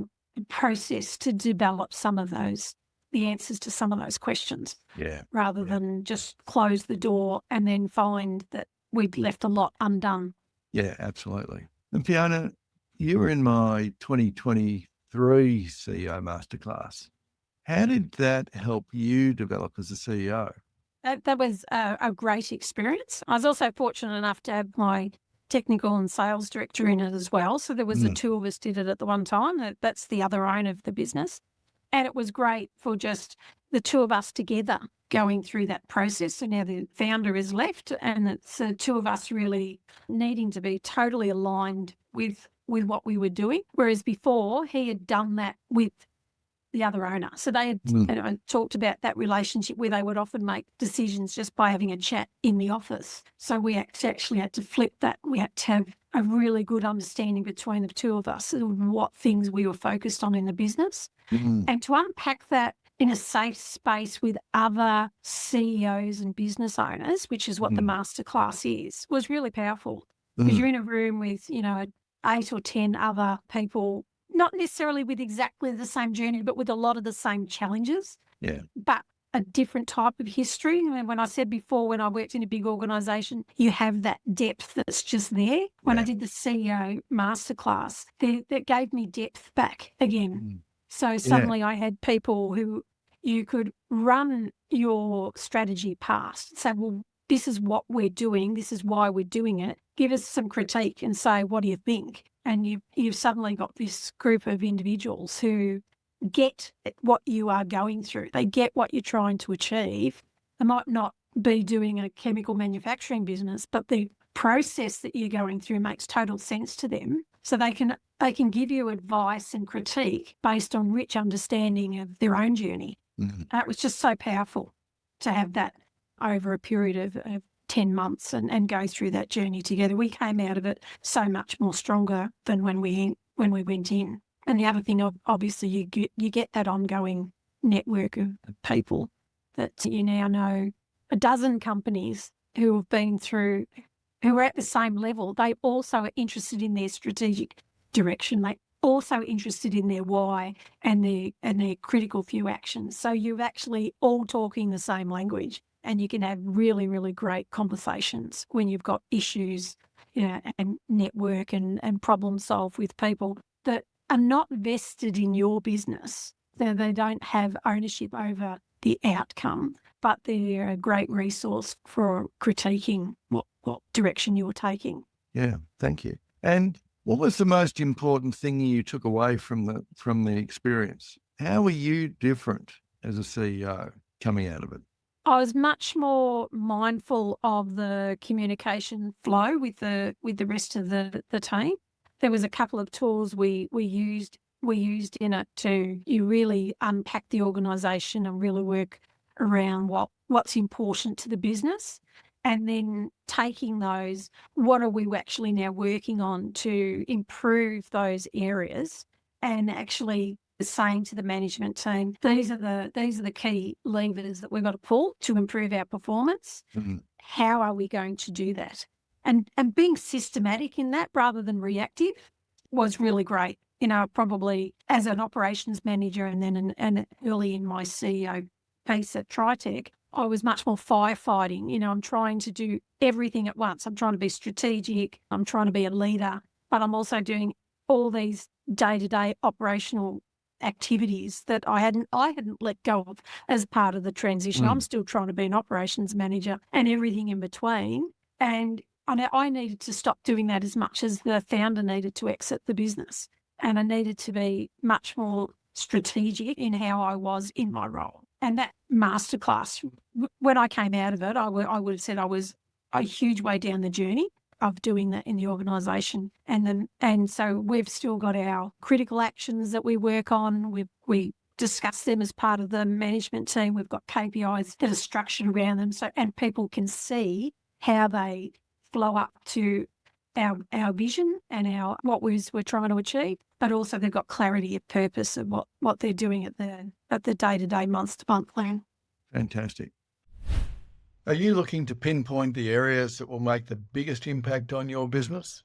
process to develop the answers to some of those questions. Yeah. Rather than just close the door and then find that we'd left a lot undone. Yeah, absolutely. And Fiona, you were in my 2023 CEO Masterclass. How did that help you develop as a CEO? That was a great experience. I was also fortunate enough to have my technical and sales director in it as well. So there was the 2 of us did it at the one time. That's the other owner of the business. And it was great for just the 2 of us together going through that process. So now the founder is left, and it's the 2 of us really needing to be totally aligned with what we were doing. Whereas before, he had done that with the other owner. So they had talked about that relationship where they would often make decisions just by having a chat in the office. So we actually had to flip that. We had to have a really good understanding between the two of us of what things we were focused on in the business. Mm. And to unpack that in a safe space with other CEOs and business owners, which is what the masterclass is, was really powerful. Because you're in a room with, 8 or 10 other people, not necessarily with exactly the same journey, but with a lot of the same challenges. Yeah. But a different type of history. I mean, when I said before, when I worked in a big organisation, you have that depth that's just there. When I did the CEO masterclass, that gave me depth back again. So suddenly I had people who you could run your strategy past, say, well, this is what we're doing, this is why we're doing it. Give us some critique and say, what do you think? And you've suddenly got this group of individuals who get what you are going through. They get what you're trying to achieve. They might not be doing a chemical manufacturing business, but the process that you're going through makes total sense to them. So they can give you advice and critique based on rich understanding of their own journey. It was just so powerful to have that over a period of 10 months and go through that journey together. We came out of it so much more stronger than when we went in. And the other thing, obviously, you get that ongoing network of people that you now know, a dozen companies who have been through, who are at the same level. They also are interested in their strategic direction. They also interested in their why and their critical few actions. So you're actually all talking the same language, and you can have really, really great conversations when you've got issues, and network and problem solve with people that are not vested in your business. They don't have ownership over the outcome, but they're a great resource for critiquing what direction you're taking. Yeah, thank you. And what was the most important thing you took away from the experience? How were you different as a CEO coming out of it? I was much more mindful of the communication flow with the rest of the team. There was a couple of tools we used in it to really unpack the organisation and really work around what's important to the business, and then taking those, what are we actually now working on to improve those areas, and actually saying to the management team, these are the key levers that we've got to pull to improve our performance. How are we going to do that? And being systematic in that rather than reactive was really great. Probably as an operations manager and then and early in my CEO piece at Tritech, I was much more firefighting. I'm trying to do everything at once. I'm trying to be strategic. I'm trying to be a leader, but I'm also doing all these day-to-day operational activities that I hadn't let go of as part of the transition. I'm still trying to be an operations manager and everything in between. And I needed to stop doing that as much as the founder needed to exit the business. And I needed to be much more strategic in how I was in my role. And that masterclass, when I came out of it, I would have said I was a huge way down the journey of doing that in the organisation. And so we've still got our critical actions that we work on. We discuss them as part of the management team. We've got KPIs that are structured around them, and people can see how they flow up to our vision and what we're trying to achieve, but also they've got clarity of purpose of what they're doing at the day-to-day, month-to-month plan. Fantastic. Are you looking to pinpoint the areas that will make the biggest impact on your business?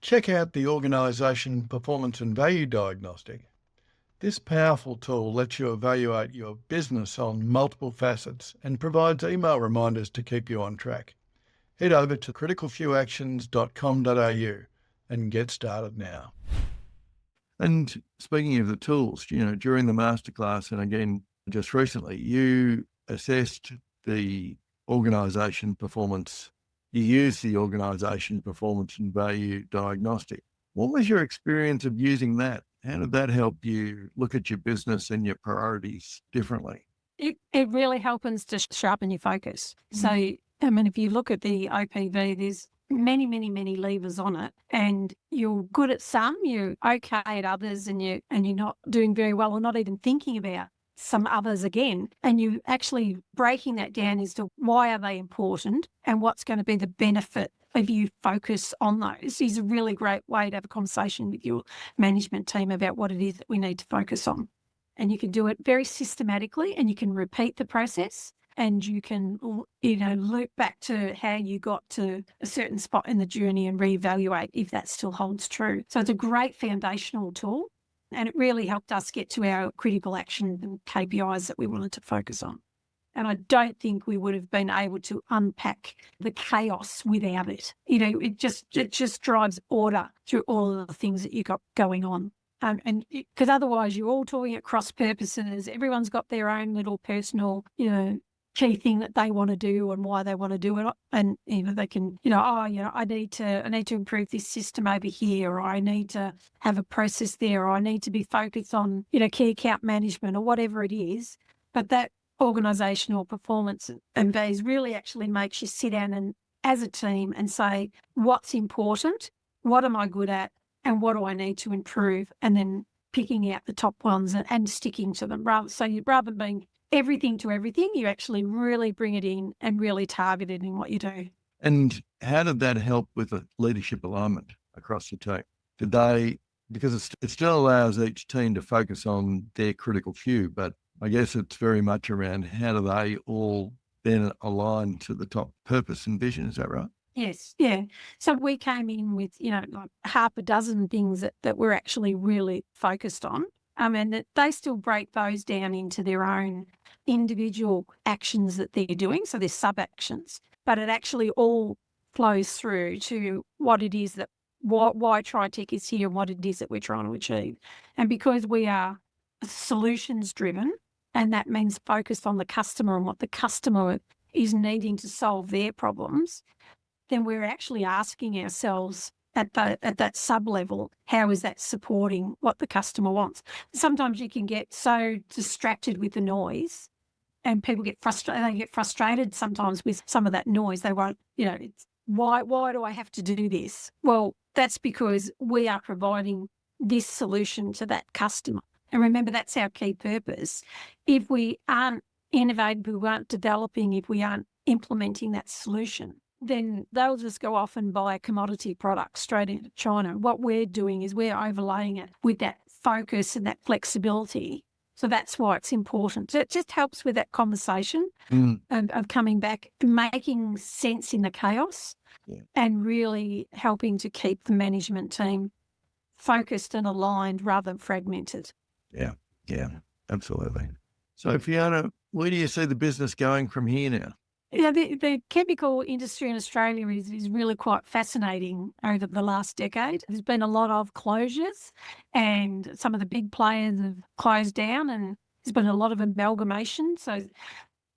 Check out the Organisation Performance and Value Diagnostic. This powerful tool lets you evaluate your business on multiple facets and provides email reminders to keep you on track. Head over to criticalfewactions.com.au and get started now. And speaking of the tools, during the masterclass and again just recently, you assessed the organisation performance. You used the Organisation Performance and Value Diagnostic. What was your experience of using that? How did that help you look at your business and your priorities differently? It really helps to sharpen your focus. So, if you look at the OPV, there's many, many, many levers on it, and you're good at some, you're okay at others, and you're not doing very well or not even thinking about some others again. And you actually breaking that down as to why are they important and what's going to be the benefit if you focus on those, is a really great way to have a conversation with your management team about what it is that we need to focus on. And you can do it very systematically, and you can repeat the process, and you can, loop back to how you got to a certain spot in the journey and reevaluate if that still holds true. So it's a great foundational tool, and it really helped us get to our critical action and KPIs that we wanted to focus on. And I don't think we would have been able to unpack the chaos without it. It just drives order through all of the things that you got going on. And because otherwise you're all talking at cross purposes. Everyone's got their own little personal, key thing that they want to do and why they want to do it. And, they can, I need to improve this system over here, or I need to have a process there, or I need to be focused on, key account management or whatever it is. But that organisational performance and B's really actually makes you sit down and as a team and say, what's important, what am I good at, and what do I need to improve, and then picking out the top ones and sticking to them. Rather than being everything to everything, you actually really bring it in and really target it in what you do. And how did that help with the leadership alignment across the team? Because it still allows each team to focus on their critical few, but I guess it's very much around how do they all then align to the top purpose and vision. Is that right? Yes, yeah. So we came in with, like half a dozen things that we're actually really focused on. And that they still break those down into their own individual actions that they're doing. So they're sub-actions, but it actually all flows through to what it is why TriTech is here and what it is that we're trying to achieve. And because we are solutions driven, and that means focused on the customer and what the customer is needing to solve their problems, then we're actually asking ourselves at that sub-level, how is that supporting what the customer wants? Sometimes you can get so distracted with the noise and people get frustrated. They get frustrated sometimes with some of that noise. They won't, it's, why do I have to do this? Well, that's because we are providing this solution to that customer. And remember, that's our key purpose. If we aren't innovative, we aren't developing, if we aren't implementing that solution, then they'll just go off and buy a commodity product straight into China. What we're doing is we're overlaying it with that focus and that flexibility. So that's why it's important. So it just helps with that conversation of coming back, making sense in the chaos, and really helping to keep the management team focused and aligned rather than fragmented. Yeah, absolutely. So Fiona, where do you see the business going from here now? The chemical industry in Australia is really quite fascinating over the last decade. There's been a lot of closures, and some of the big players have closed down, and there's been a lot of amalgamation. So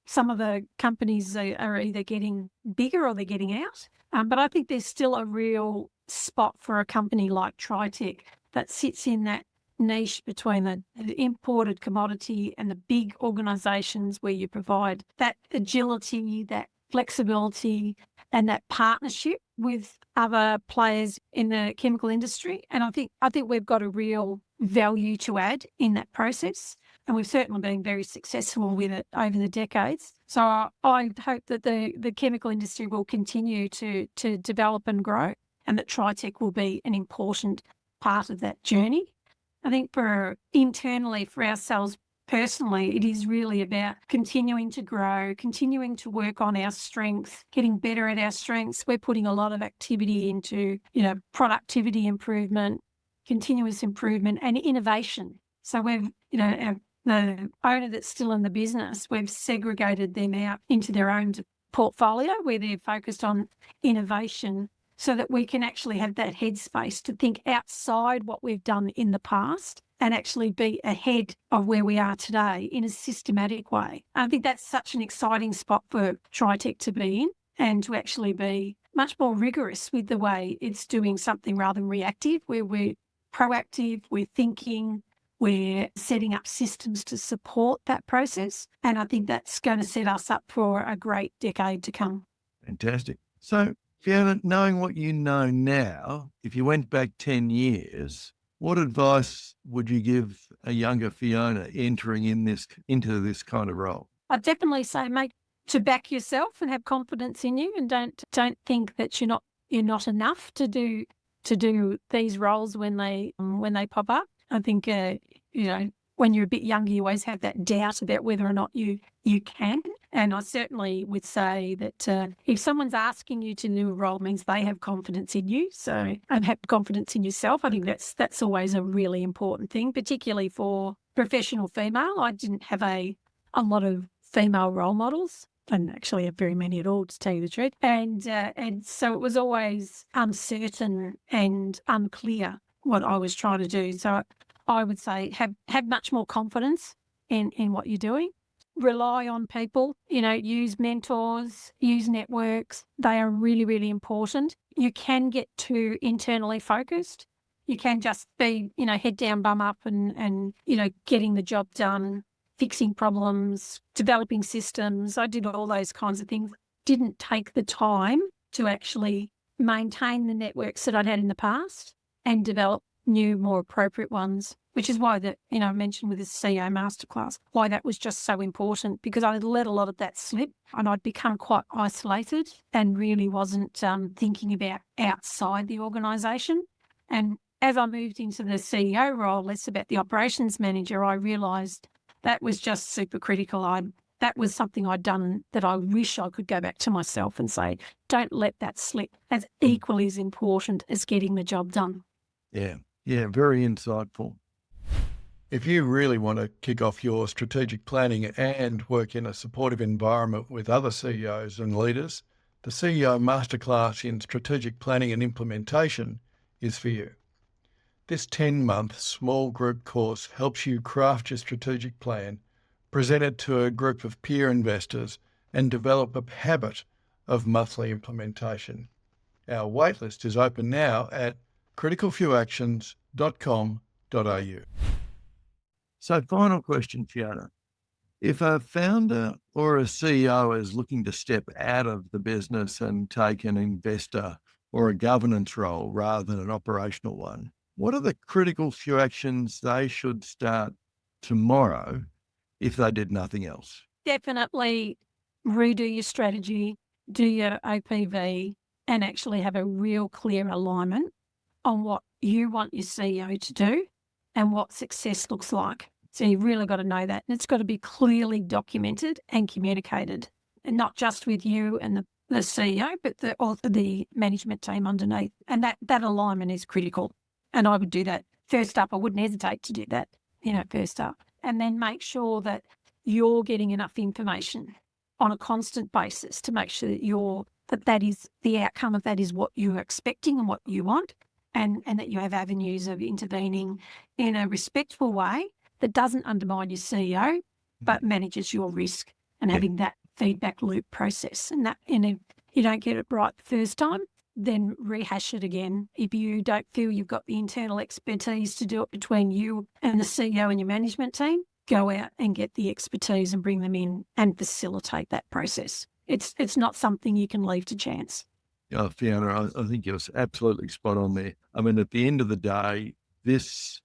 some of the companies are either getting bigger or they're getting out. But I think there's still a real spot for a company like TriTech that sits in that niche between the imported commodity and the big organisations where you provide that agility, that flexibility, and that partnership with other players in the chemical industry. And I think we've got a real value to add in that process. And we've certainly been very successful with it over the decades. So I hope that the chemical industry will continue to develop and grow, and that TriTech will be an important part of that journey. I think internally for ourselves personally, it is really about continuing to grow, continuing to work on our strengths, getting better at our strengths. We're putting a lot of activity into, productivity improvement, continuous improvement, and innovation. So we've, the owner that's still in the business, we've segregated them out into their own portfolio where they're focused on innovation, so that we can actually have that headspace to think outside what we've done in the past and actually be ahead of where we are today in a systematic way. I think that's such an exciting spot for TriTech to be in, and to actually be much more rigorous with the way it's doing something rather than reactive, where we're proactive, we're thinking, we're setting up systems to support that process. And I think that's going to set us up for a great decade to come. Fantastic. So Fiona, knowing what you know now, if you went back 10 years, what advice would you give a younger Fiona entering into this kind of role? I'd definitely say, mate, to back yourself and have confidence in you, and don't think that you're not you're not enough to do these roles when they pop up. I think when you're a bit younger, you always have that doubt about whether or not you can. And I certainly would say that if someone's asking you to do a role, it means they have confidence in you. So, and have confidence in yourself. I think that's always a really important thing, particularly for professional female. I didn't have a lot of female role models. I didn't actually have very many at all, to tell you the truth. And so it was always uncertain and unclear what I was trying to do. So I would say have much more confidence in what you're doing. Rely on people, use mentors, use networks. They are really, really important. You can get too internally focused. You can just be, head down, bum up and getting the job done, fixing problems, developing systems. I did all those kinds of things. Didn't take the time to actually maintain the networks that I'd had in the past and develop new, more appropriate ones, which is why I mentioned with this CEO masterclass, why that was just so important, because I had let a lot of that slip and I'd become quite isolated and really wasn't thinking about outside the organisation. And as I moved into the CEO role, less about the operations manager, I realised that was just super critical. That was something I'd done that I wish I could go back to myself and say, don't let that slip. That's equally as important as getting the job done. Yeah, very insightful. If you really want to kick off your strategic planning and work in a supportive environment with other CEOs and leaders, the CEO Masterclass in Strategic Planning and Implementation is for you. This 10-month small group course helps you craft your strategic plan, present it to a group of peer investors, and develop a habit of monthly implementation. Our waitlist is open now at criticalfewactions.com.au. So final question, Fiona. If a founder or a CEO is looking to step out of the business and take an investor or a governance role rather than an operational one, what are the critical few actions they should start tomorrow if they did nothing else? Definitely redo your strategy, do your OPV, and actually have a real clear alignment on what you want your CEO to do and what success looks like. So you've really got to know that. And it's got to be clearly documented and communicated, and not just with you and the CEO, but also the management team underneath. And that alignment is critical. And I would do that. First up, I wouldn't hesitate to do that, first up. And then make sure that you're getting enough information on a constant basis to make sure that is the outcome of that is what you're expecting and what you want. And that you have avenues of intervening in a respectful way that doesn't undermine your CEO, but manages your risk, and having that feedback loop process. And if you don't get it right the first time, then rehash it again. If you don't feel you've got the internal expertise to do it between you and the CEO and your management team, go out and get the expertise and bring them in and facilitate that process. It's not something you can leave to chance. Yeah, Fiona, I think you're absolutely spot on there. I mean, at the end of the day, this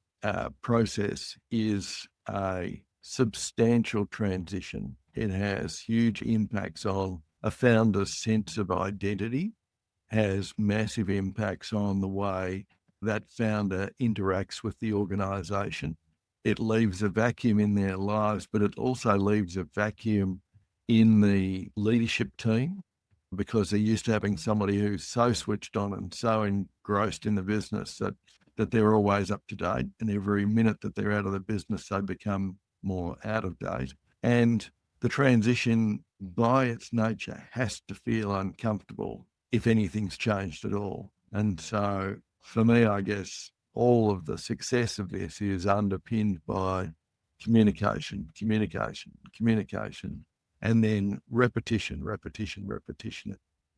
process is a substantial transition. It has huge impacts on a founder's sense of identity, has massive impacts on the way that founder interacts with the organisation. It leaves a vacuum in their lives, but it also leaves a vacuum in the leadership team, because they're used to having somebody who's so switched on and so engrossed in the business that they're always up to date. And every minute that they're out of the business, they become more out of date. And the transition by its nature has to feel uncomfortable if anything's changed at all. And so for me, I guess all of the success of this is underpinned by communication, and then repetition,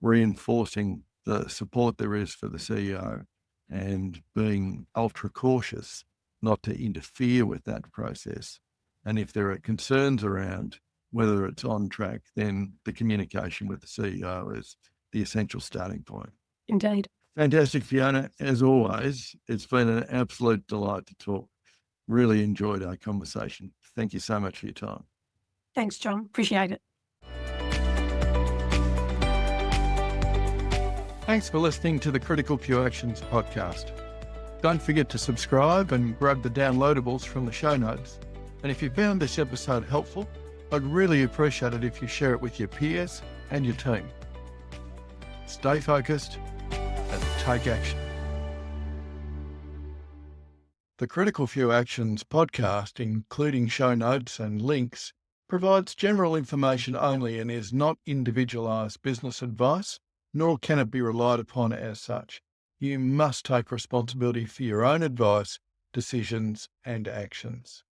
reinforcing the support there is for the CEO and being ultra cautious not to interfere with that process. And if there are concerns around whether it's on track, then the communication with the CEO is the essential starting point. Indeed. Fantastic, Fiona. As always, it's been an absolute delight to talk. Really enjoyed our conversation. Thank you so much for your time. Thanks, John. Appreciate it. Thanks for listening to the Critical Few Actions podcast. Don't forget to subscribe and grab the downloadables from the show notes. And if you found this episode helpful, I'd really appreciate it if you share it with your peers and your team. Stay focused and take action. The Critical Few Actions podcast, including show notes and links, provides general information only and is not individualised business advice, nor can it be relied upon as such. You must take responsibility for your own advice, decisions and actions.